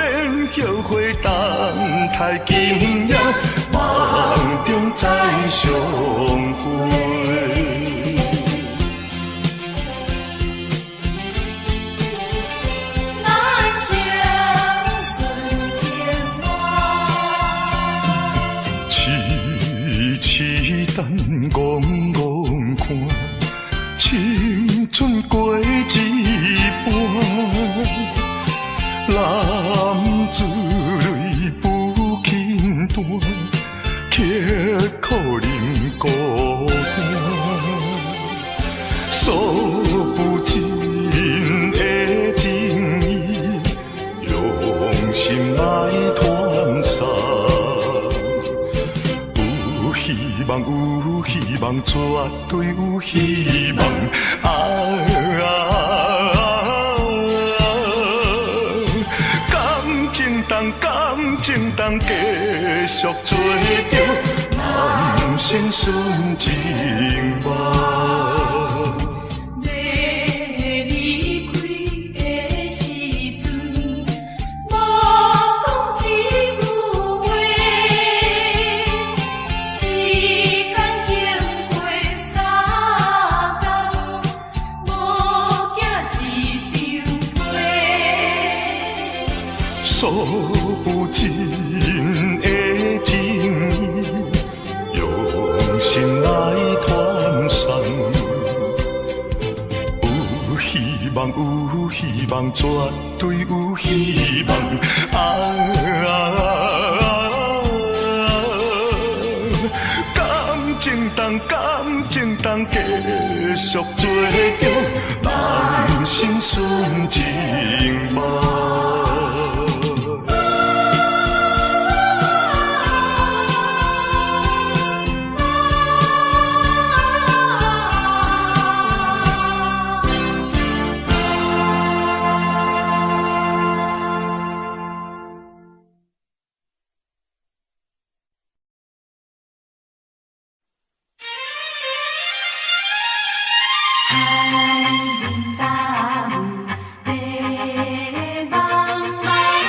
后悔，等待今夜梦中再相会。怣怣看，青春过一半，男子泪不轻弹，刻苦忍孤单，诉不尽的情意，用心来传送。有希望，绝对有希望。感情当继续做着，人生顺情梦。诉不尽的情意，用心来传送。有希望，绝对有希望。感情当继续做着，人生顺情梦。爱人大雾白茫茫。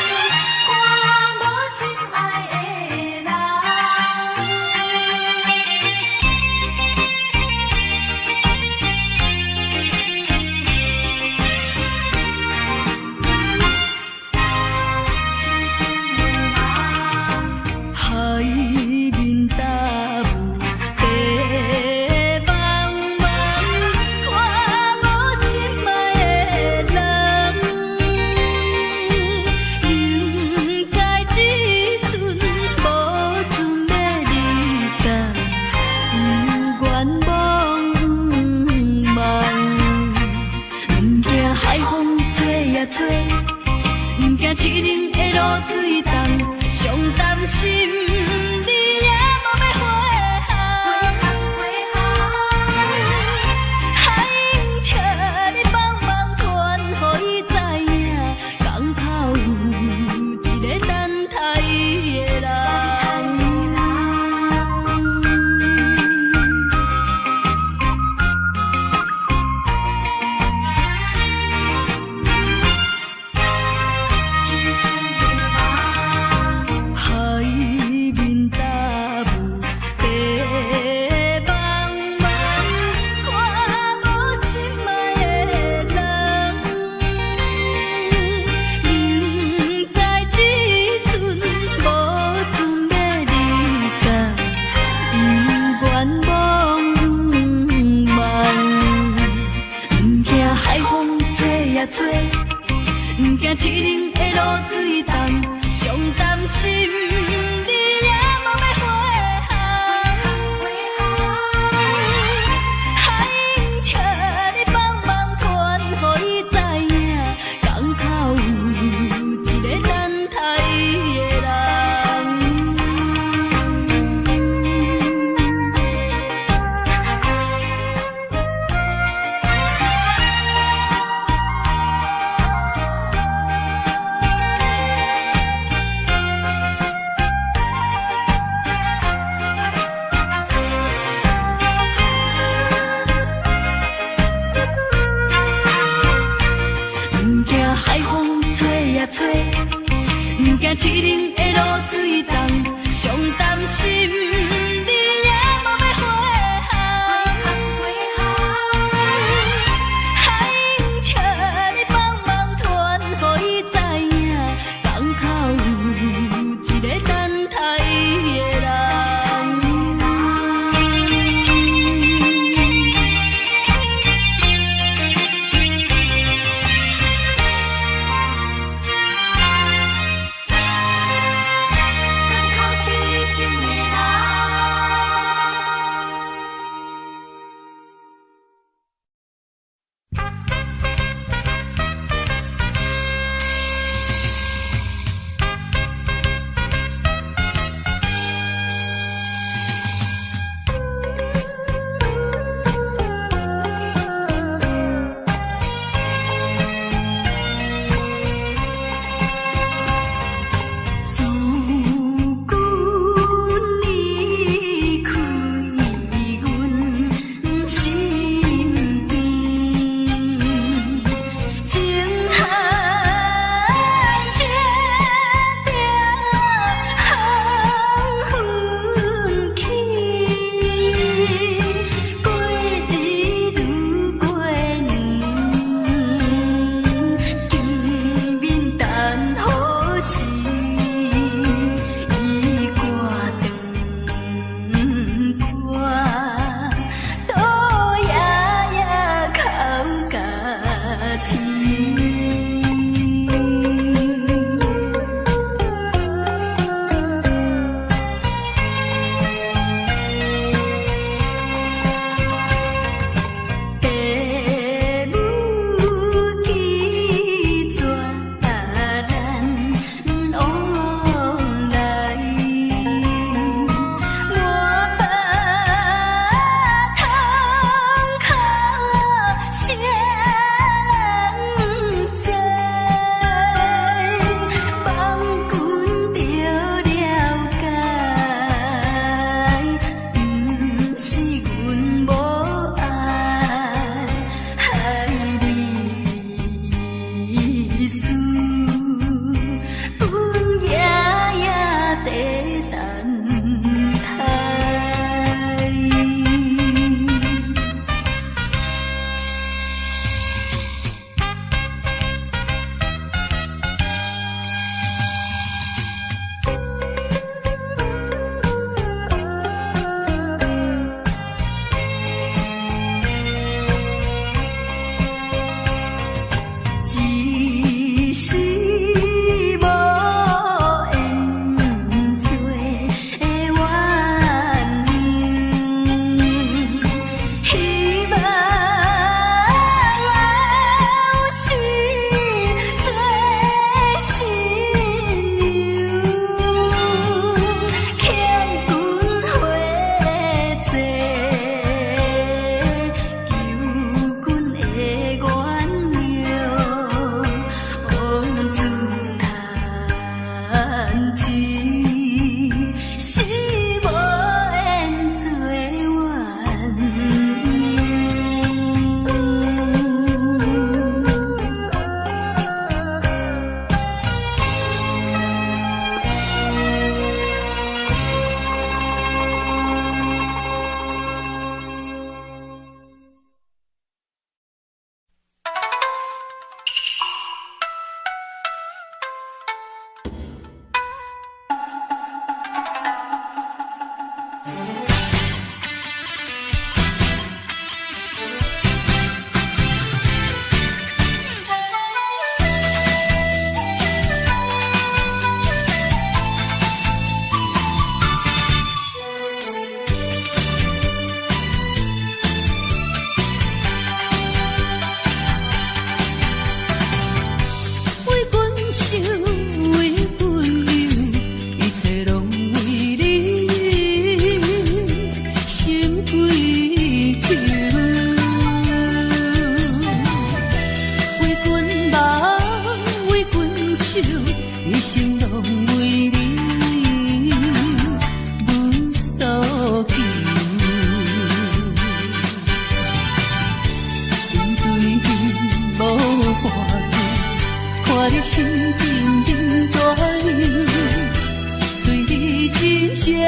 情，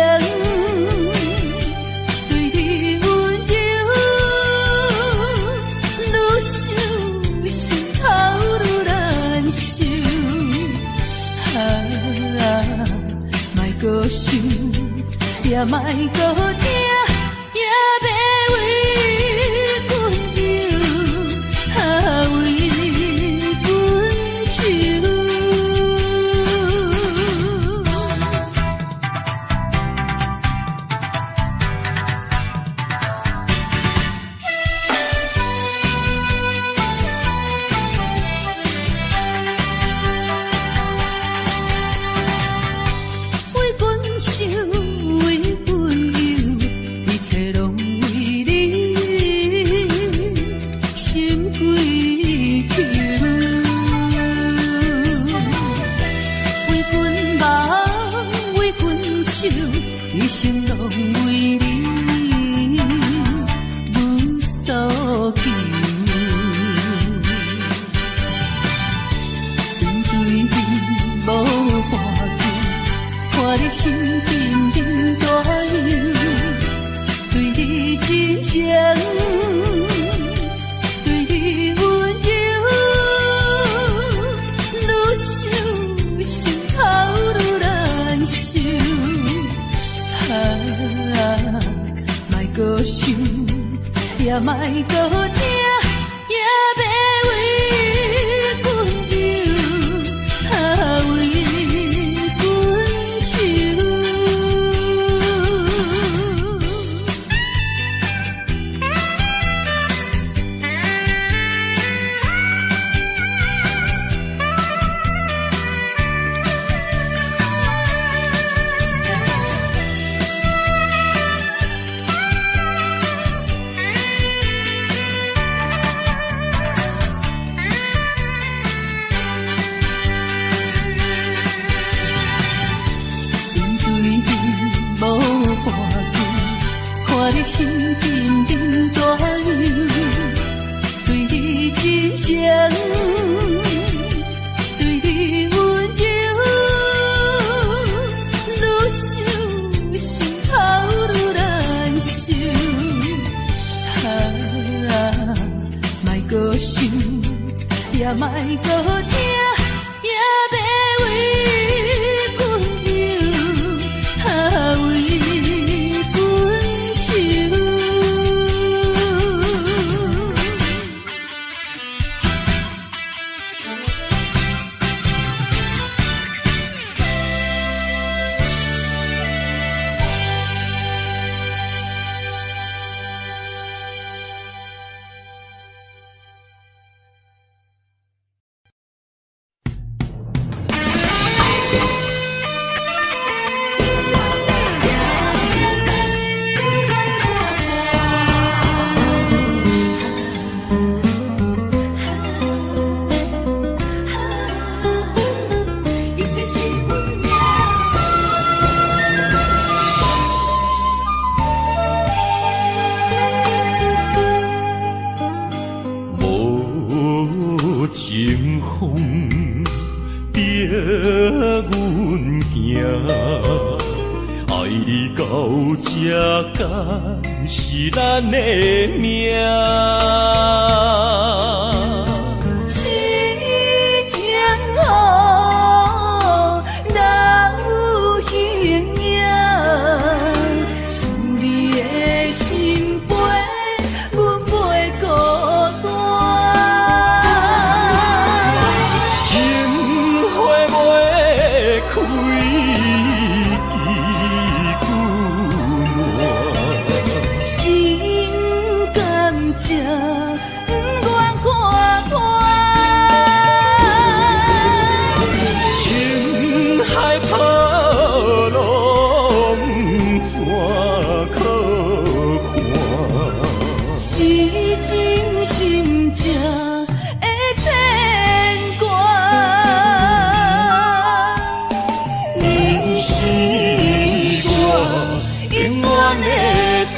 对你温柔，愈想心头愈难受。莫搁想，也莫搁听，也别为阮忧，为阮愁。一生拢为你无所求，面对面无话讲，看你心沉沉大忧，对你真情，对你温柔，愈想心头愈难受。莫搁想，也莫搁听，也别为阮忧，为阮愁。看你心沉沉大忧，对你真情，对你温柔，愈想心头愈难受。莫搁想，也莫搁听，也别为阮忧，为阮愁。情风逼阮行，爱你到这敢是咱的命？痴情好，人有形影，想你的心悲，阮袂孤单。开枝久心甘情，不愿看看。情海波浪，怎可看？是真心正的牵挂。你是我永远的疼。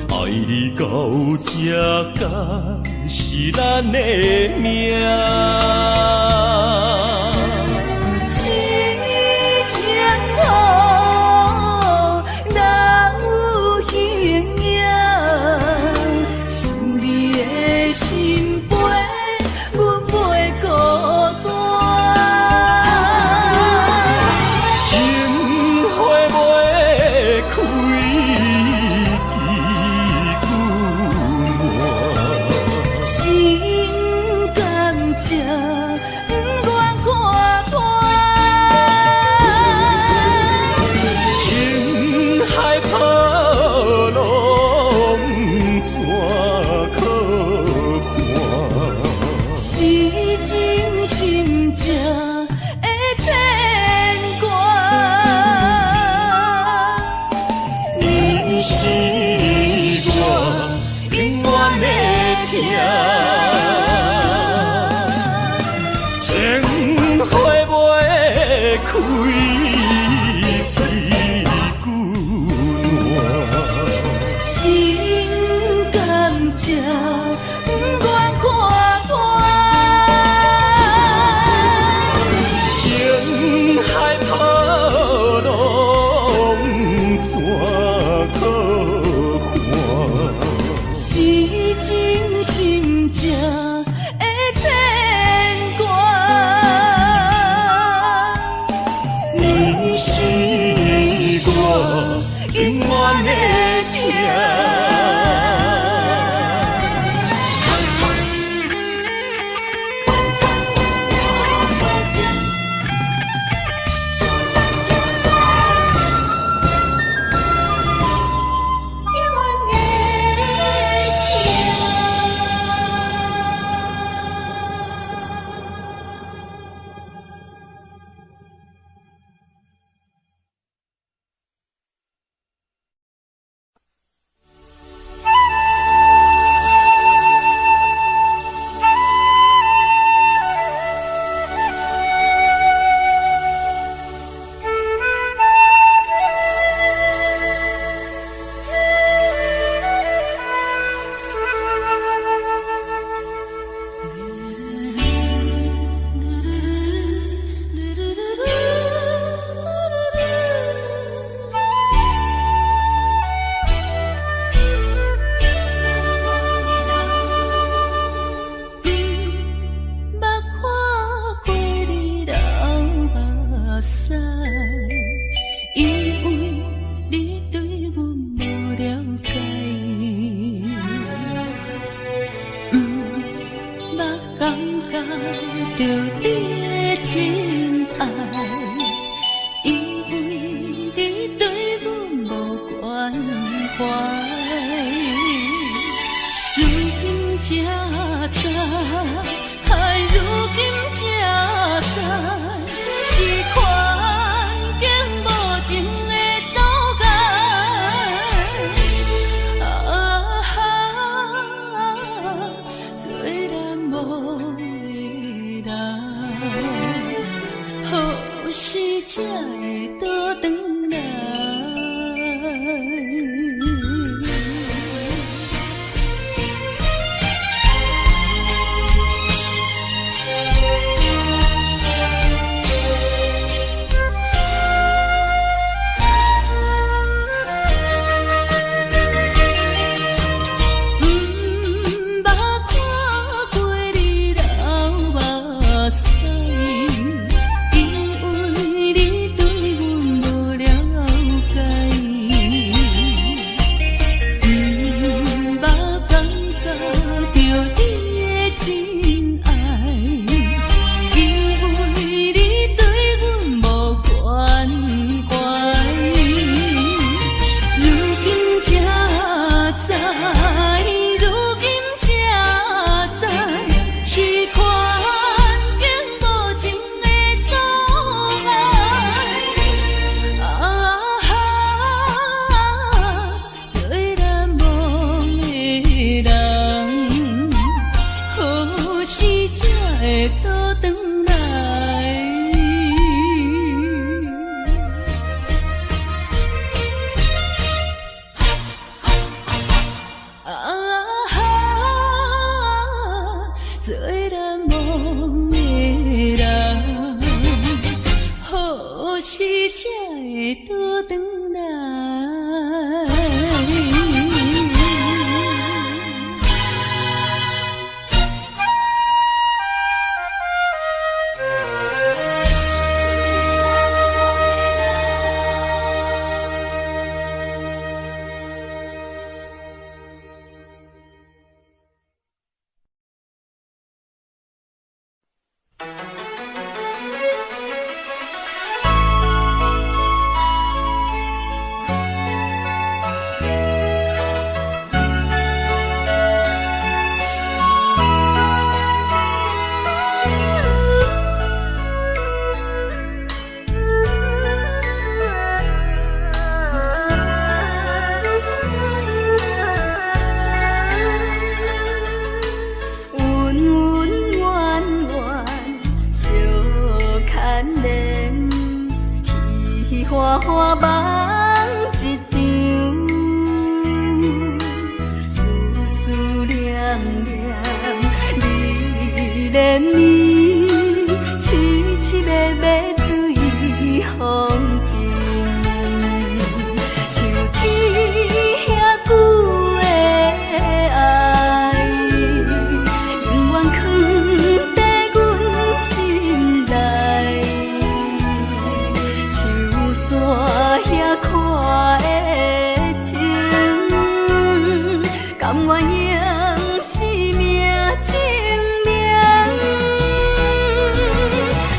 爱你到这才是咱的命。痴情好，哪有形影？想你的心悲，阮袂孤单。情花袂开，心甘情不愿看破，情海波浪怎可看？是真心正的牵挂。你是我永远的疼。情花袂开，心甘情不愿看破，情海波浪怎可看？是真心正的牵挂。你是我永远的疼。着你的真爱，因为你对阮无关怀。如今才知，如今才知，是环境无情的走改。做咱无的人，好连你凄凄密密水风阵，像天遐久的爱，永远藏在阮心内，像山遐看的情，甘愿用生命证明。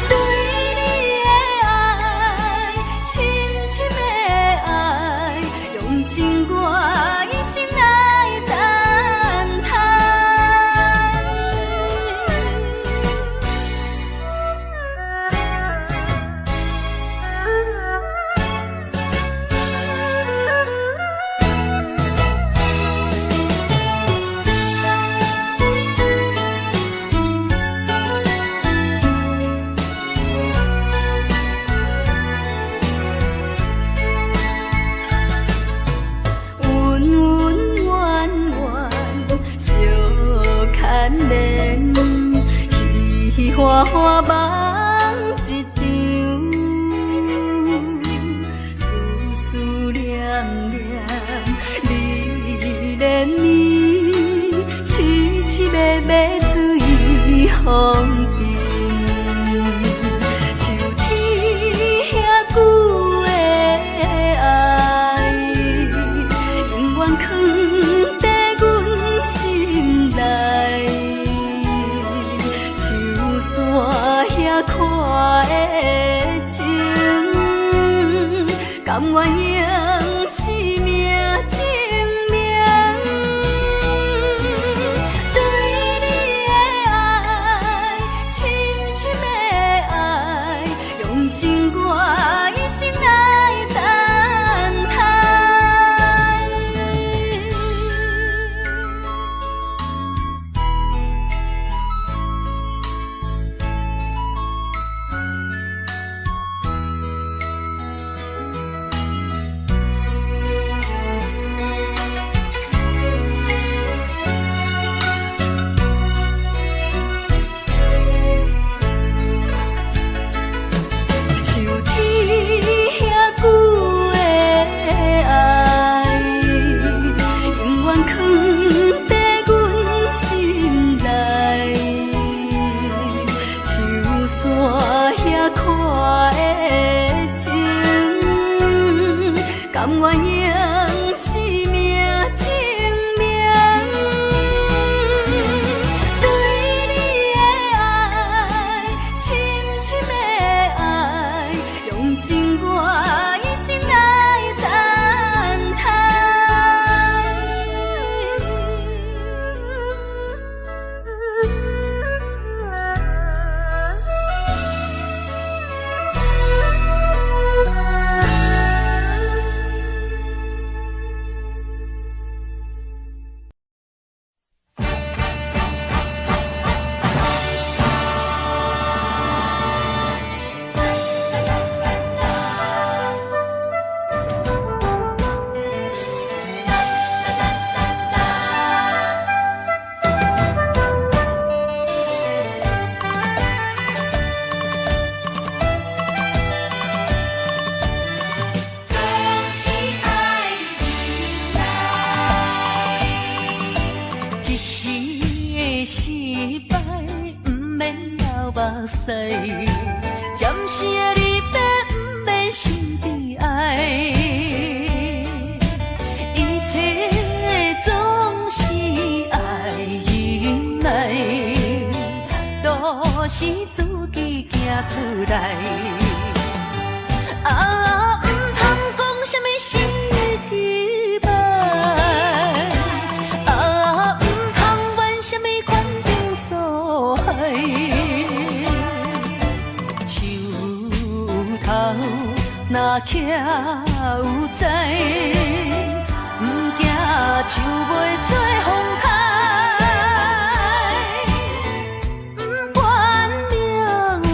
对你的爱，深深的爱，用尽我一生来等待。恩恩怨怨，相牵连，喜喜欢欢梦一场，思思念念，你连你，凄凄密密水风阵，像天遐久的爱，永远藏在阮心内，像山遐看的情，甘愿用生命证明。对你的爱，深深的爱，用尽我一生来等待。像天遐久的爱，永远藏在阮心内，像山遐看的情，甘愿用生命证明。对你的爱，深深的爱，用尽我一生来等一时的失败，不免流目屎，暂时的离别，不免心悲哀。一切总是爱忍耐，都是自己行出来。啊，不通讲什么心的期盼。若徛有在，不惊树袂做风开，不管命运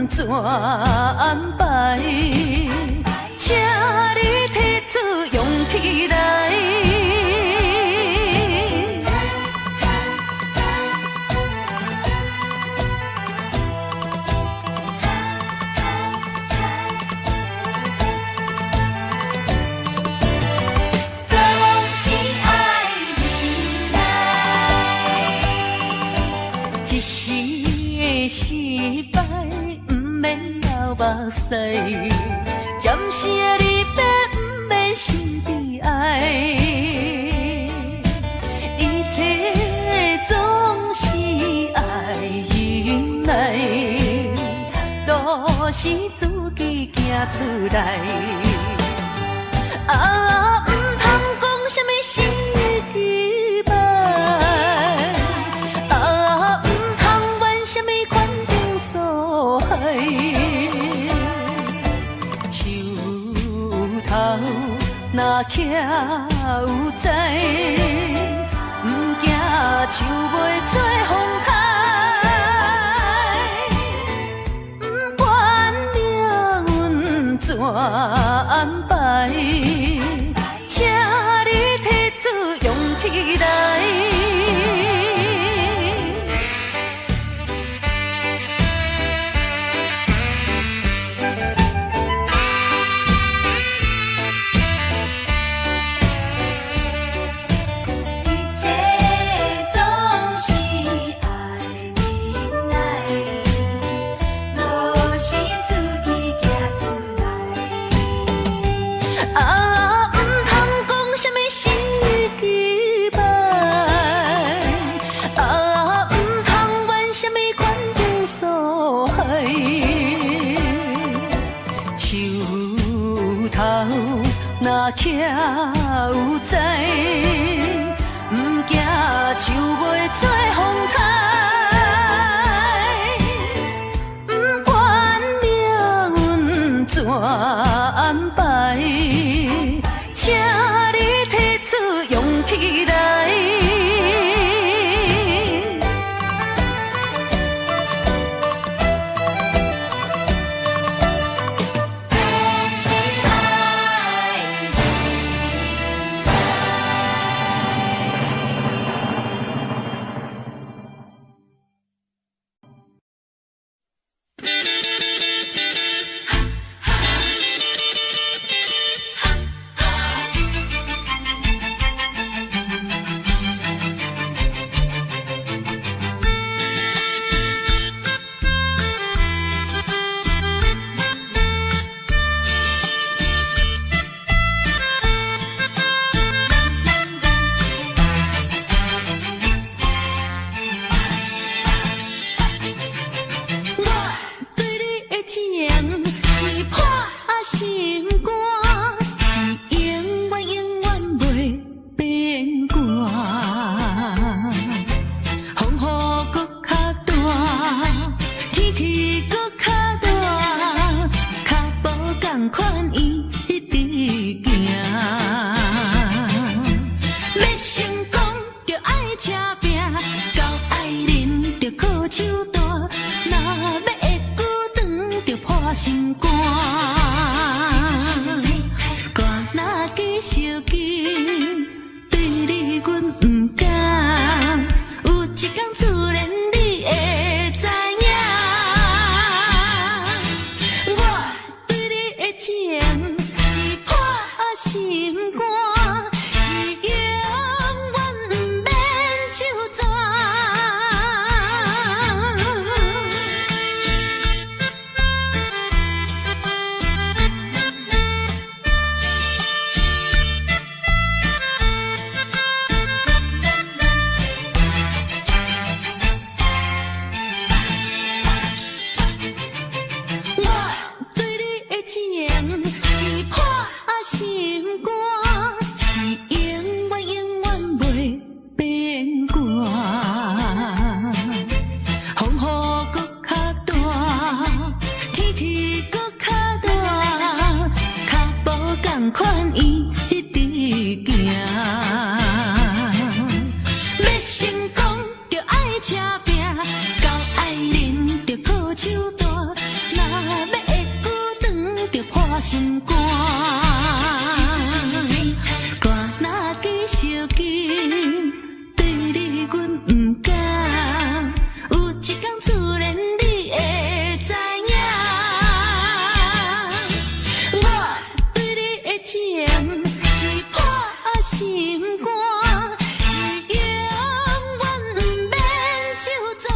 怎安排，请你提出勇气来。一时的失败，不免流目屎，暂时的离别，不免心悲哀。一切总是爱忍耐，都是自己行出来。啊，唔通讲什么心意期待，啊，唔通怨什么款定所害。树头若徛有在，唔惊树袂做风台，唔管命运怎安排，请你提出勇气来。若徛有在，唔惊树袂做风台，唔管命运怎安排，请你提出勇气来。心肝是永远不免就逝。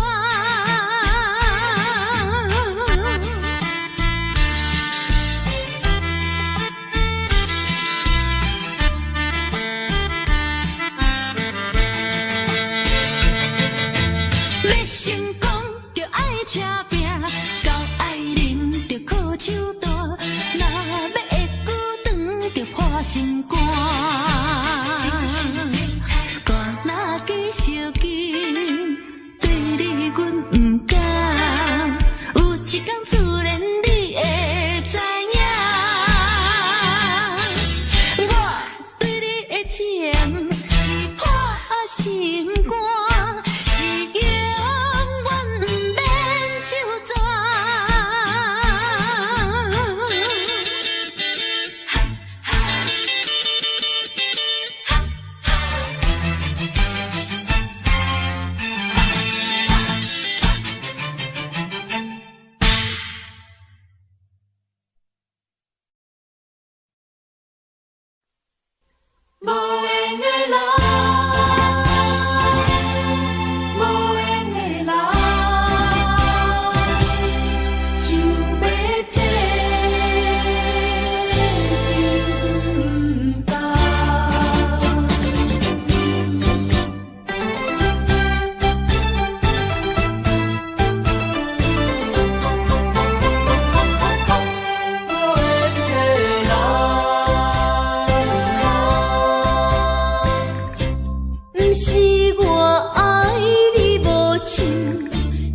是我爱你无情，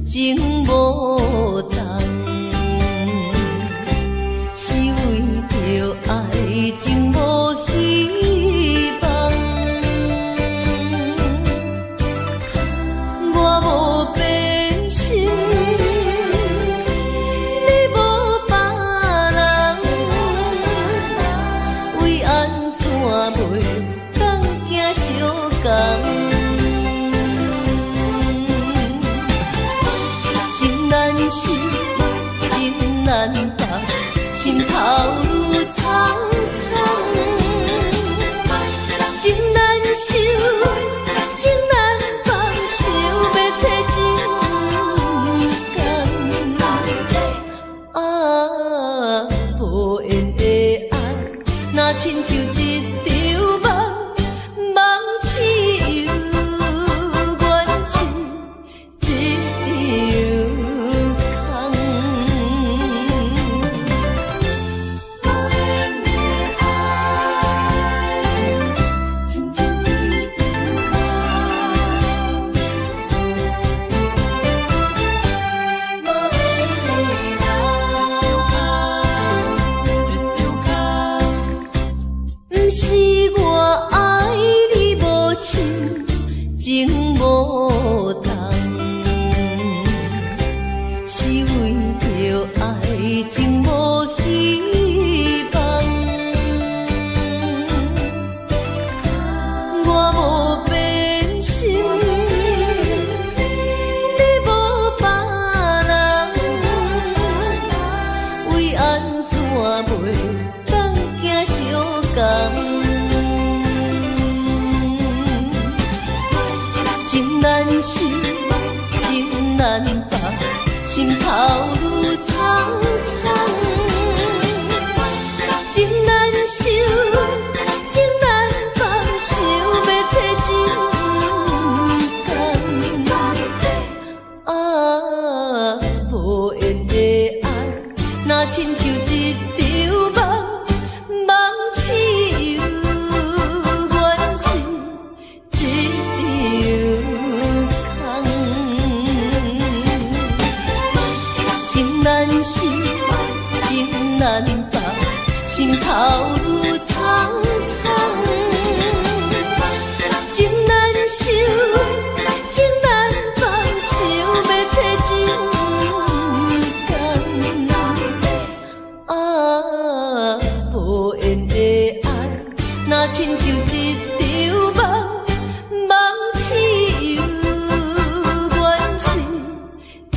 情无重，是为着爱情无希望。我无变心，你无别人，为安怎袂当行相共？情难舍，情难放，心头愈苍苍。情难收，情难放，想要找情感。啊，无缘的爱，若亲像一场梦，梦痴又原是一场空。亲像一不是我爱你无情，情无重，是为着爱情无希望。我无变心，你无别人，为安怎袂当行相共？情难舍，情难放，心头愈苍苍。情难收，情难放，想要找情感。啊，无缘的爱，若亲像一场梦，梦痴又原是一场空。情难舍，情难放，心头愈苍苍。情难收，情难放，想要找情感。啊，无缘的爱，若亲像一场梦，梦痴又原是一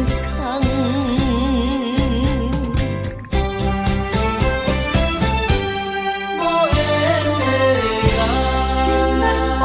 场空。无缘的爱，情难放。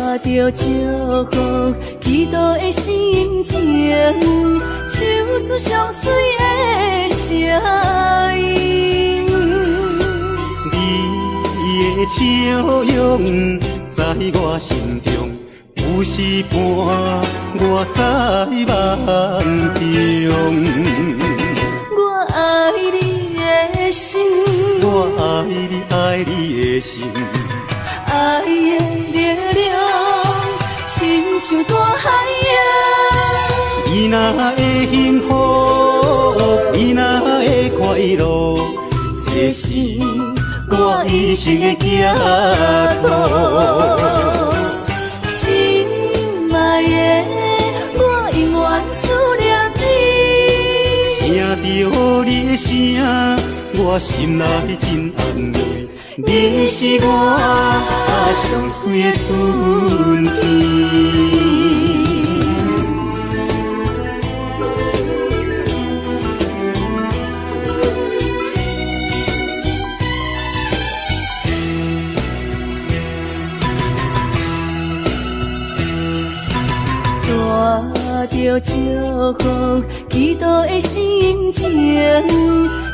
带着祝福、祈祷的心情，唱出上水的声音。你的笑容在我心中，有时伴我在梦中。我爱你的心，我爱你，爱你的心。爱的力量，亲像大海洋。你若会幸福，你若会快乐，这是我一生的寄托。心爱的，我永远思念你。听着你的声，我心内真安慰。你是我上水的春天。着祝福祈祷的心情，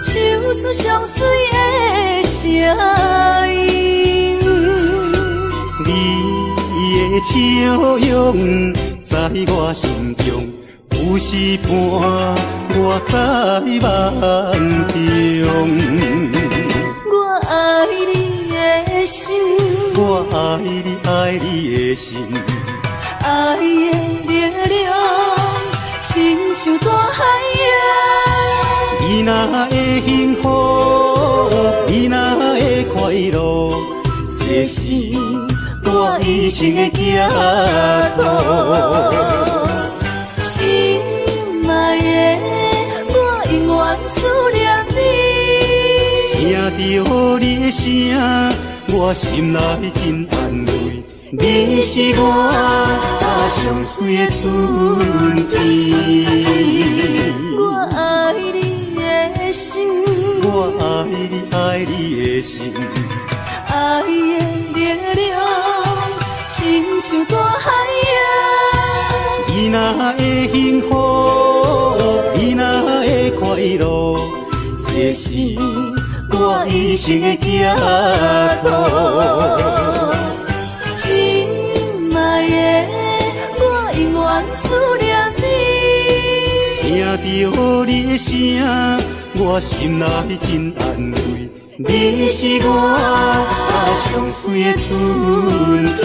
唱出上水的声音。你的笑容在我心中，有时伴我在梦中。我爱你的心，我爱你，爱你的心，爱的力量亲像大海洋。你若会幸福，你若会快乐，这是我一生的寄托。心爱的，我永远思念你。听到你的声，我心内真安慰。你是我上水的春天。我爱你的心，我爱你，爱你的心，爱的力量亲像大海洋。你若会幸福，你若会快乐，这是我一生的寄托。心爱的，我永远思念你。听到你的声，我心内真安慰。你是我上水的春天。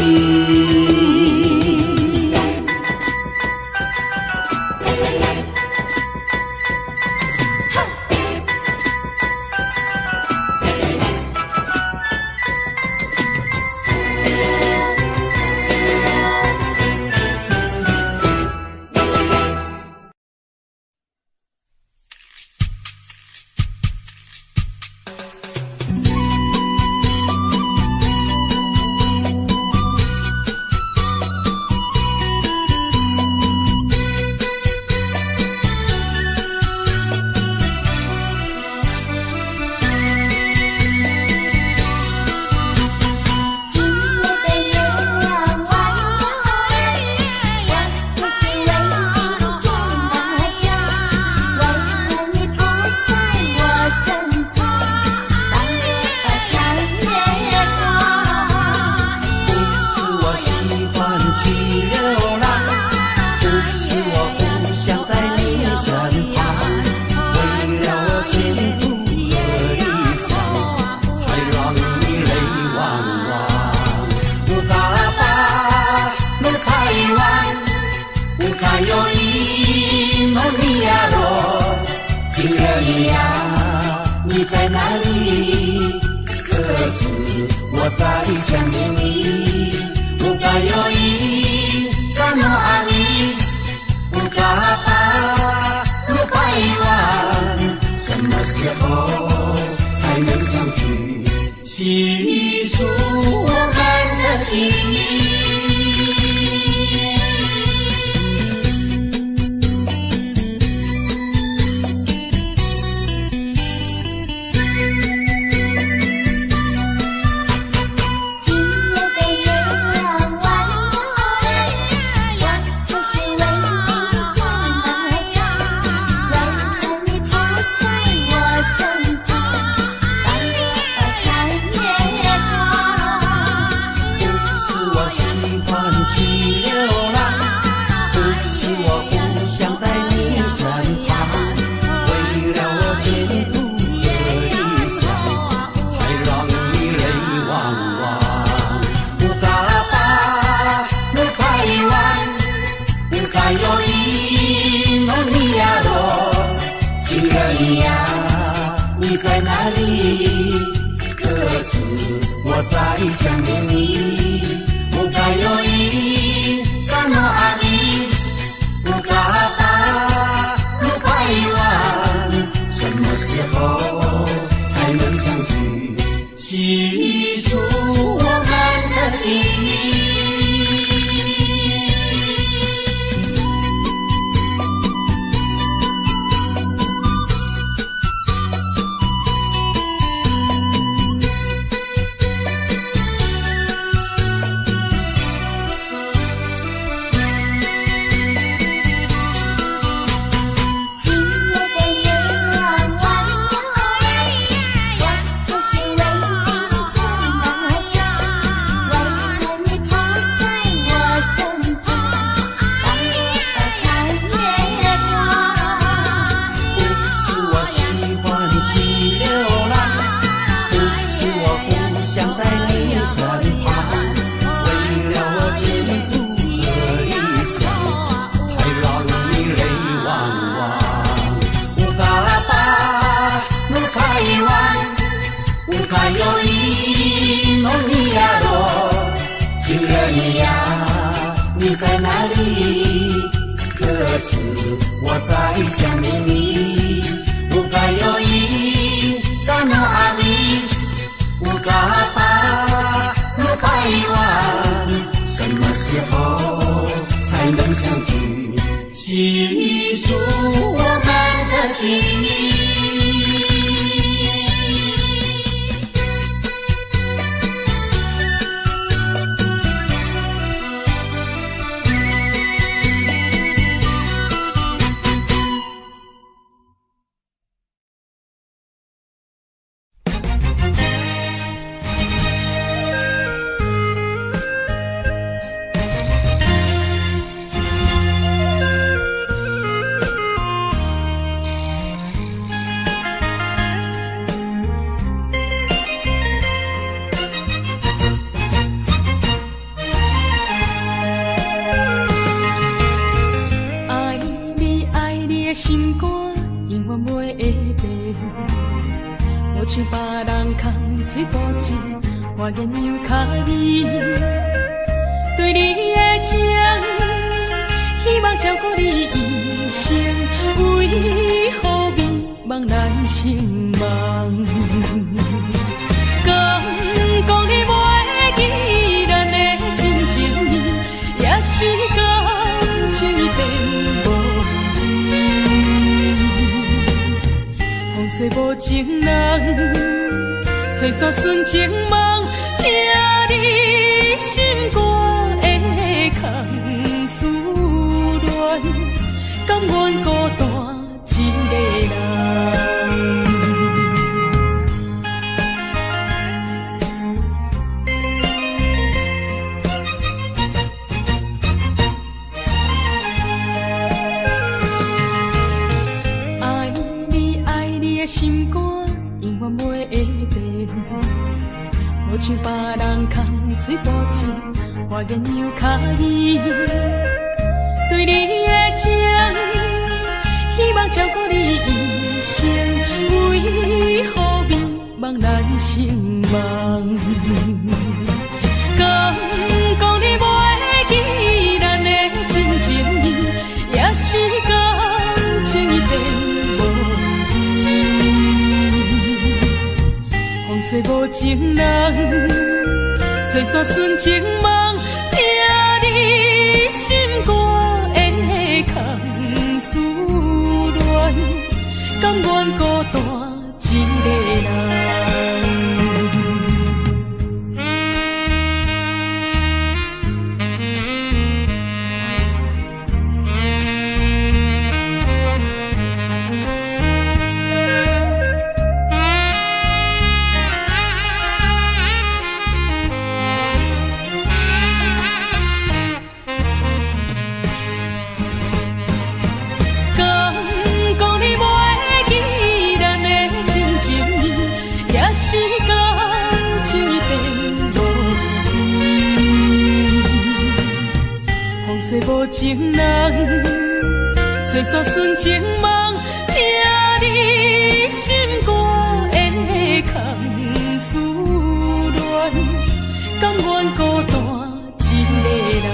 什么你？有该有因，啥诺阿弥，有嘎巴，有拜完，什么时候才能相聚？细数我们的情谊。心肝永远袂会变，无像别人空嘴无舌，我言又卡你。对你的情，希望照顾你一生，为何迷茫难成梦？敢讲你袂记咱的真情意，也是感情已变无。找无情人，找煞纯情梦，听你心肝的空思恋，甘愿孤单一个人。心肝永远袂会变，无像别人空嘴无舌，我言又卡你。对你的情，希望照顾你一生，为何迷茫难成梦？敢讲你袂记咱的真情意，也是感情已变。找无情人，找煞纯情梦，听你心肝的空思恋，甘愿孤单一个人。找无情人，找煞纯情梦，听你心肝的空思恋，甘愿孤单一个人。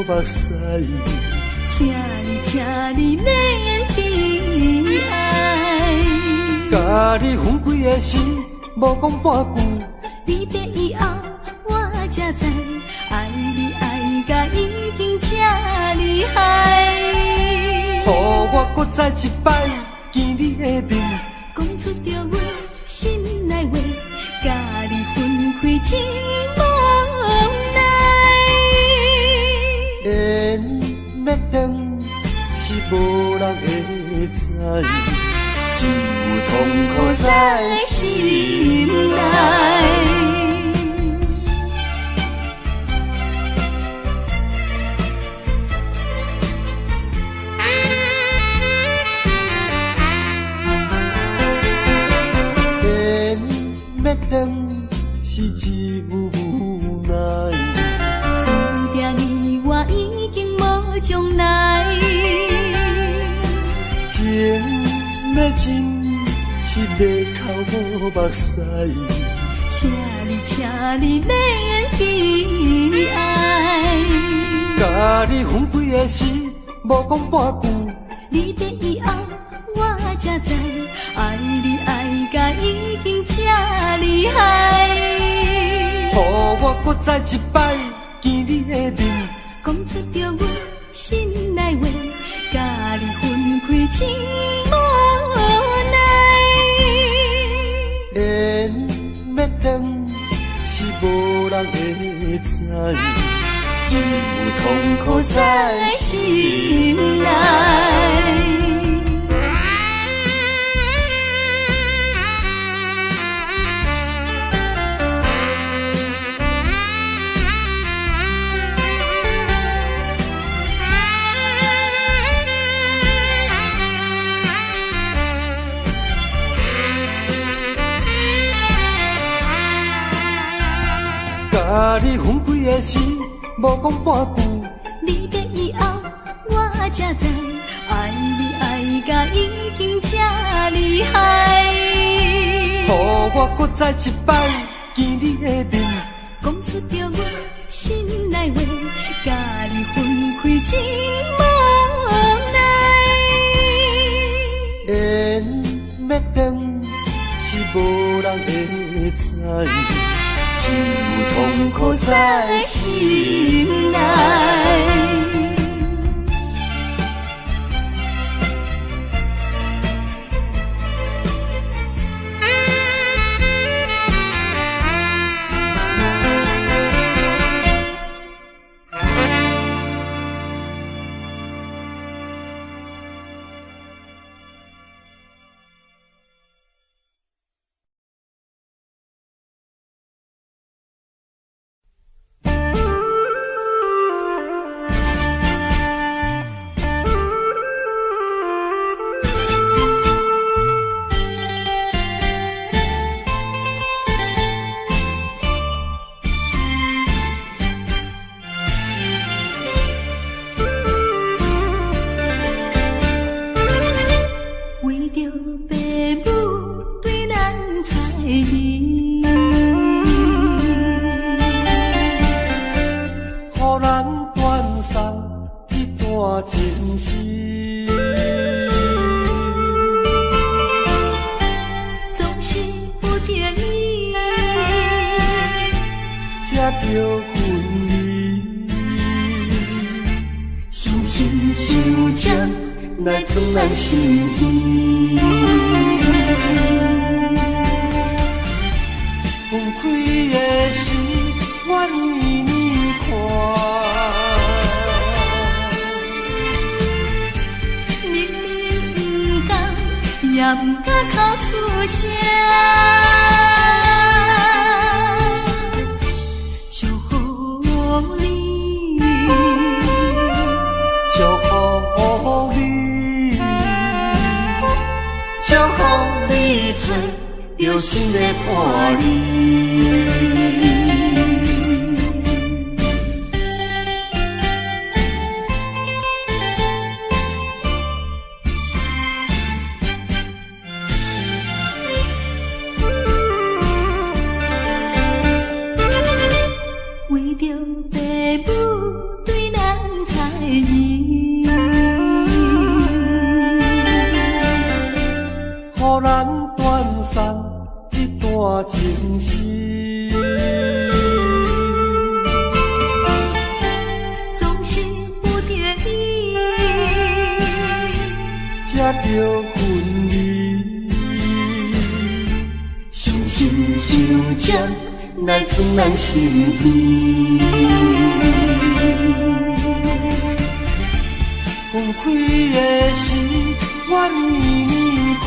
目屎，请你免悲哀。甲你分开的时，无讲半句。离别以后，我才知爱你爱甲已经这厉害。予我搁再一摆。见你的面，讲出着阮心内话，甲你分开真无奈。缘要断是无人会知，只有痛苦在心内。要断是一无奈，注定你我已经无将来。情要真是要哭无目屎，请你免悲哀。甲你分开的时，无讲半句，离别以后我才知，爱你爱甲已经这厉害。予我搁再一摆见你的面，讲出着阮心内话，甲你分开真无奈。缘要断是无人会知，只有痛苦在心内。甲你分开的时，无讲半句，离别以后我才知，爱你爱甲已经这厉害。予我搁再一摆见你的面，讲出着阮心内话，甲你分开真无奈。缘要断是无人会知，只有痛苦在心内。为着爸母对咱猜疑，予咱断送一段情丝，总是不得已，才着分离。伤心像针来钻咱心耳。分开的时，我年年看，明明不甘，也不敢哭出声。祝福你，祝福你，祝福你做着新的伴侣。为着爸母对咱猜疑，予咱断送一段情丝。才着分离。伤心伤针来装咱心边，分开的时，我年年看。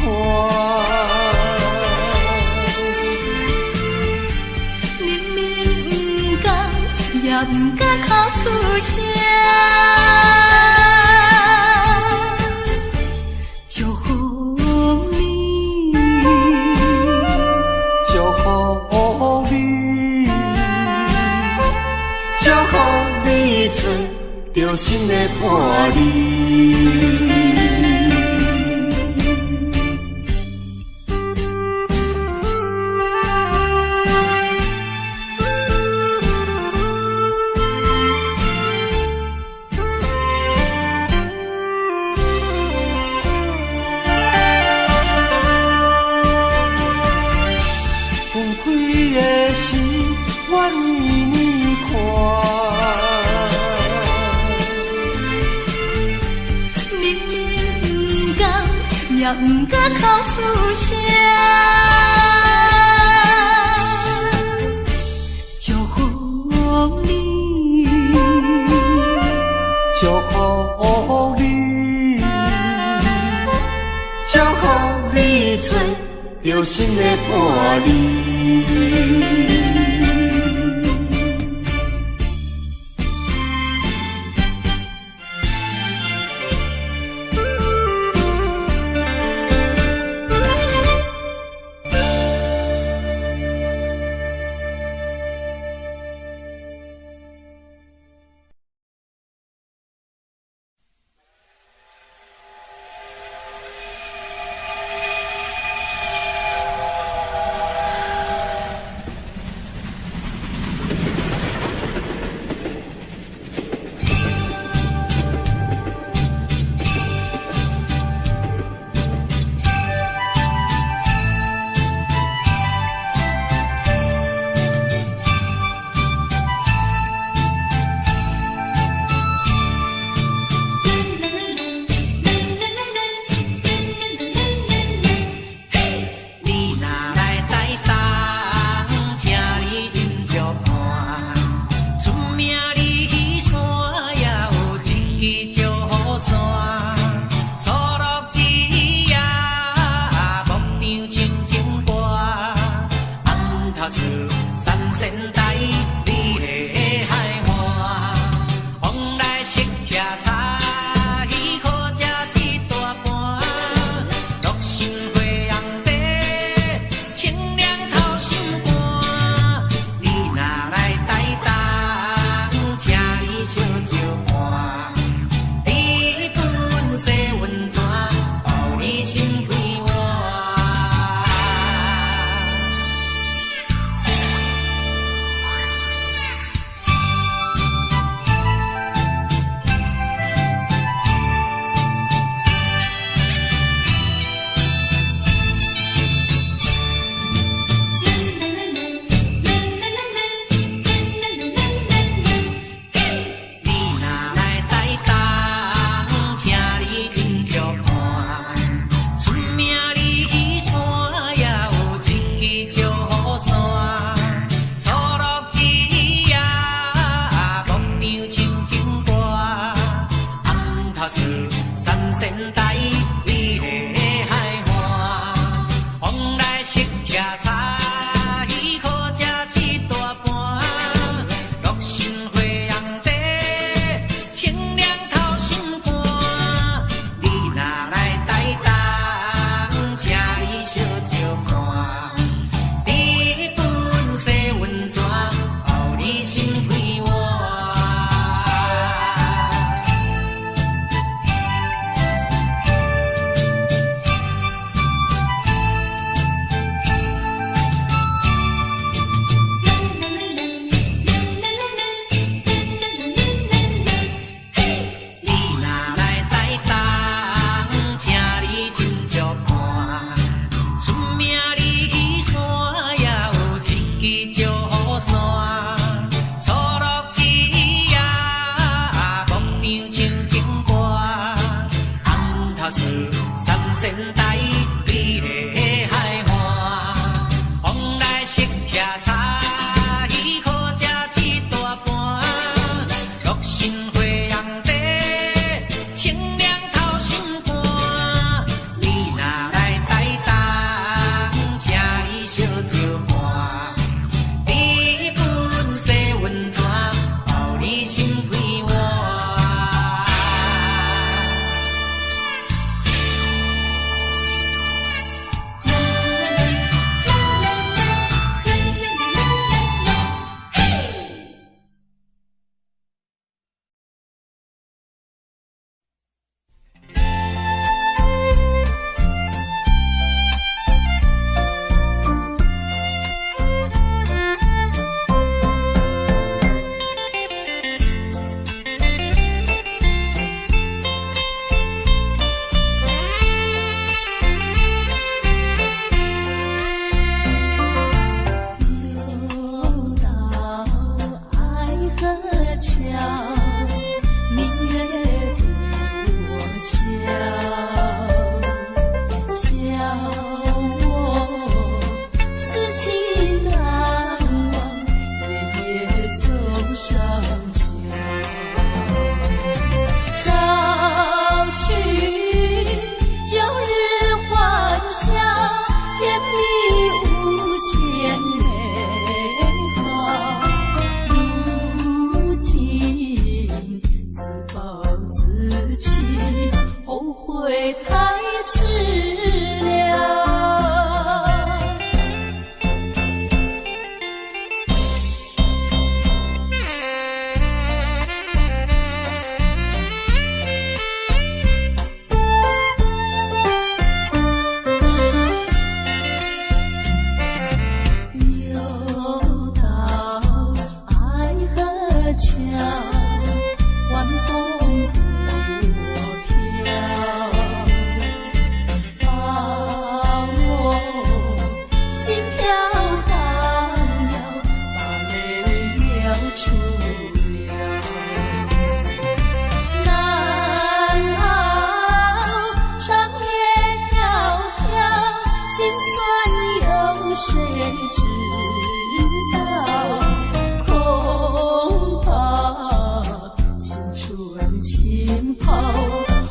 明明不甘，也不敢哭出声。祝福你，祝福你，祝福你找着心的伴侣。也不敢哭出声。祝福你，祝福你，祝福你找着心的伴侣。山水，三仙台美丽的海岸，往来色徛茶，鱼好食一大盘，六神花红茶，清凉透心肝。你若来台东，请伊烧酒盘，你本洗温泉，包你心开换。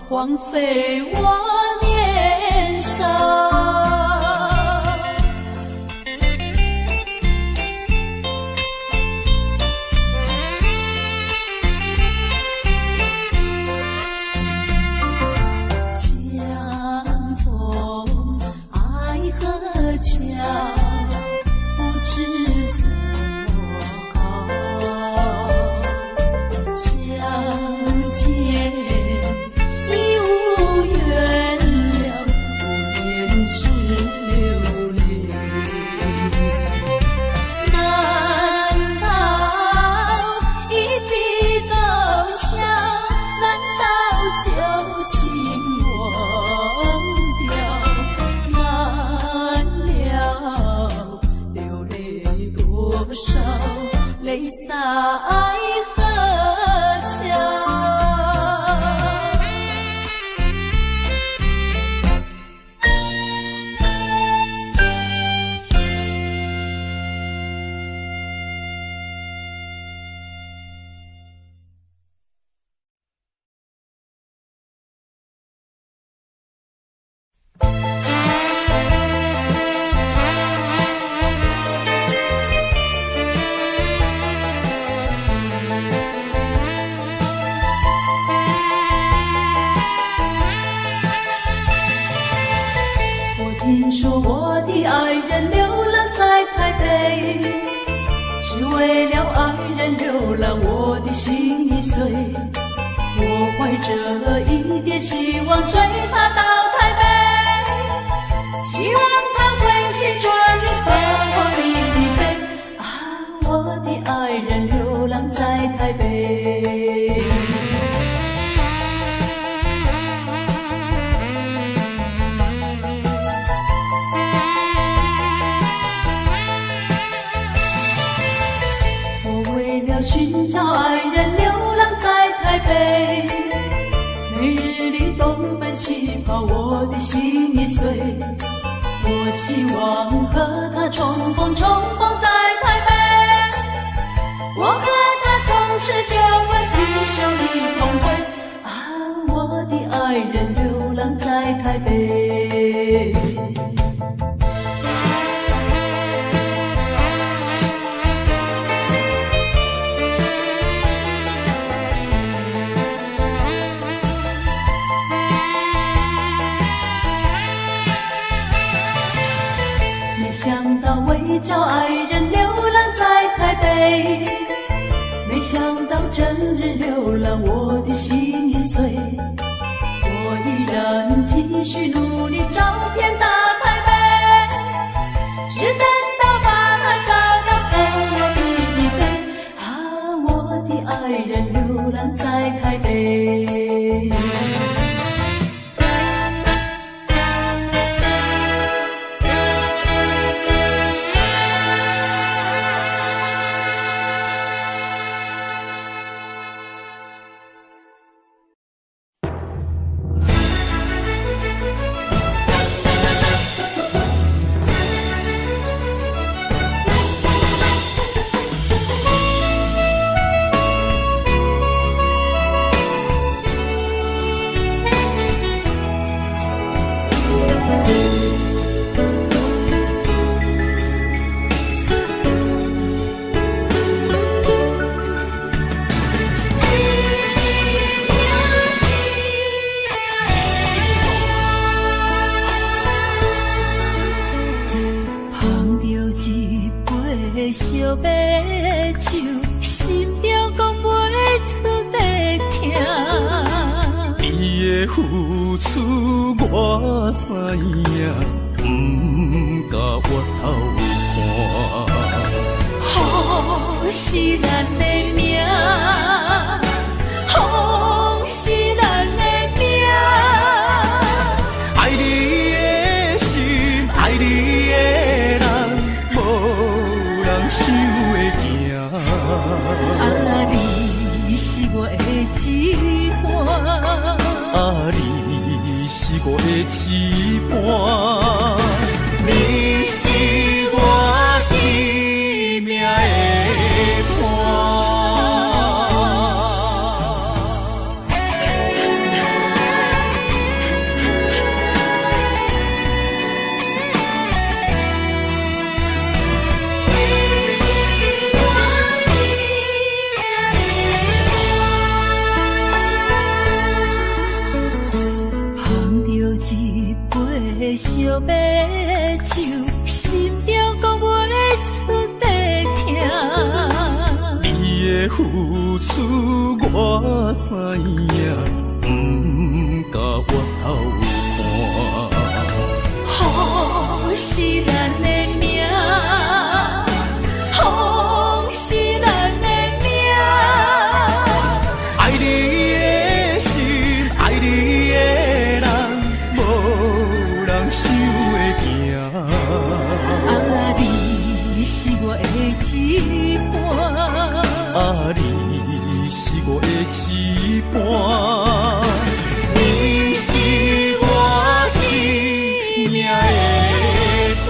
荒废我年少。相逢爱河桥，不知怎么好。相见已无缘了，无念只留恋。难道一笔勾销？难道旧情忘掉？难了流泪多少，泪洒爱河桥。听说我的爱人流浪在台北，只为了爱人流浪，我的心已碎。我怀着一点希望追他到台北，希望他会旋转你把你的飞。啊，我的爱人流浪在台北。寻找爱人流浪在台北，每日里东奔西跑，的心已碎。我希望和他重逢在台北，我和他从19万新手里同归。啊，我的爱人流浪在台北。没想到为找爱人流浪在台北，没想到整日流浪我的心已碎。我依然继续努力找遍大台北，只等到把他找到跟我比一飞。啊，我的爱人流浪在台北。小白手，心中讲袂出的痛。你的付出我知影，不甲我偷看。好是咱的命，好是咱的命。爱你的心，爱你的人，无人想会行。啊，你是我的一半。啊，你是我的一半，你是我生命的伴。小白手，心中讲袂出的痛。你的付出我知影，不甲我偷看。好是咱的命，好是咱的命。爱你的心，爱你的人，无人想会行。啊，你是我的一半。啊，你是我的一半，你是我生命的伴。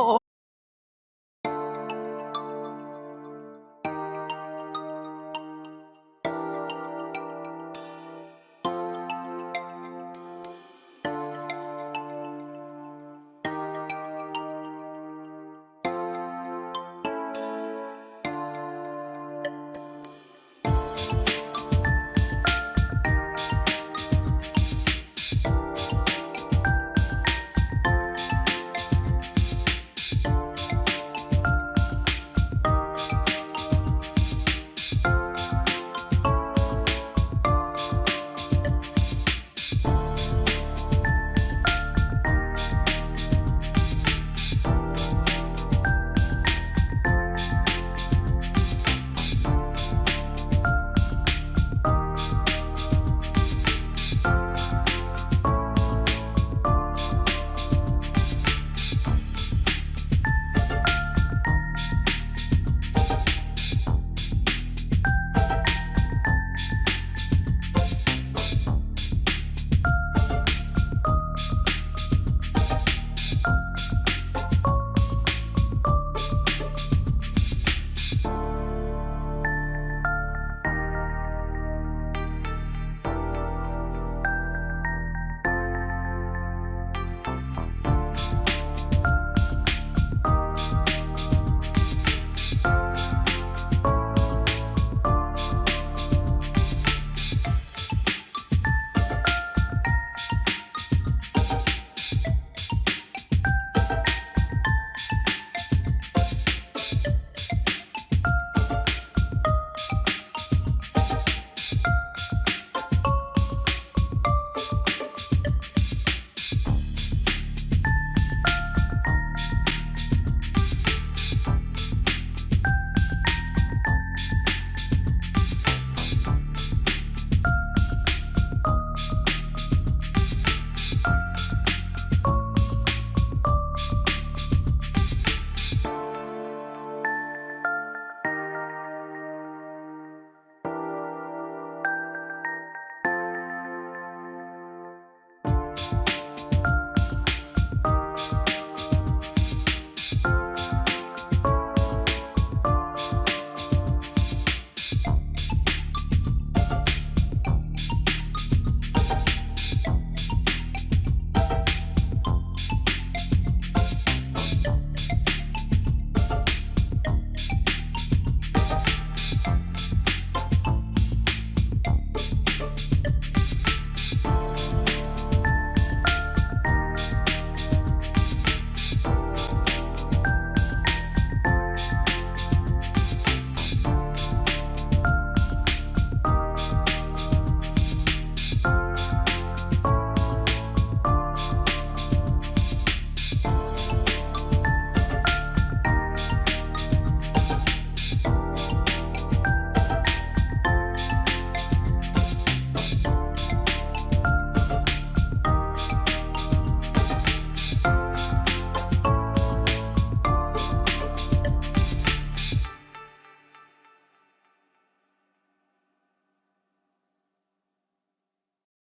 苦。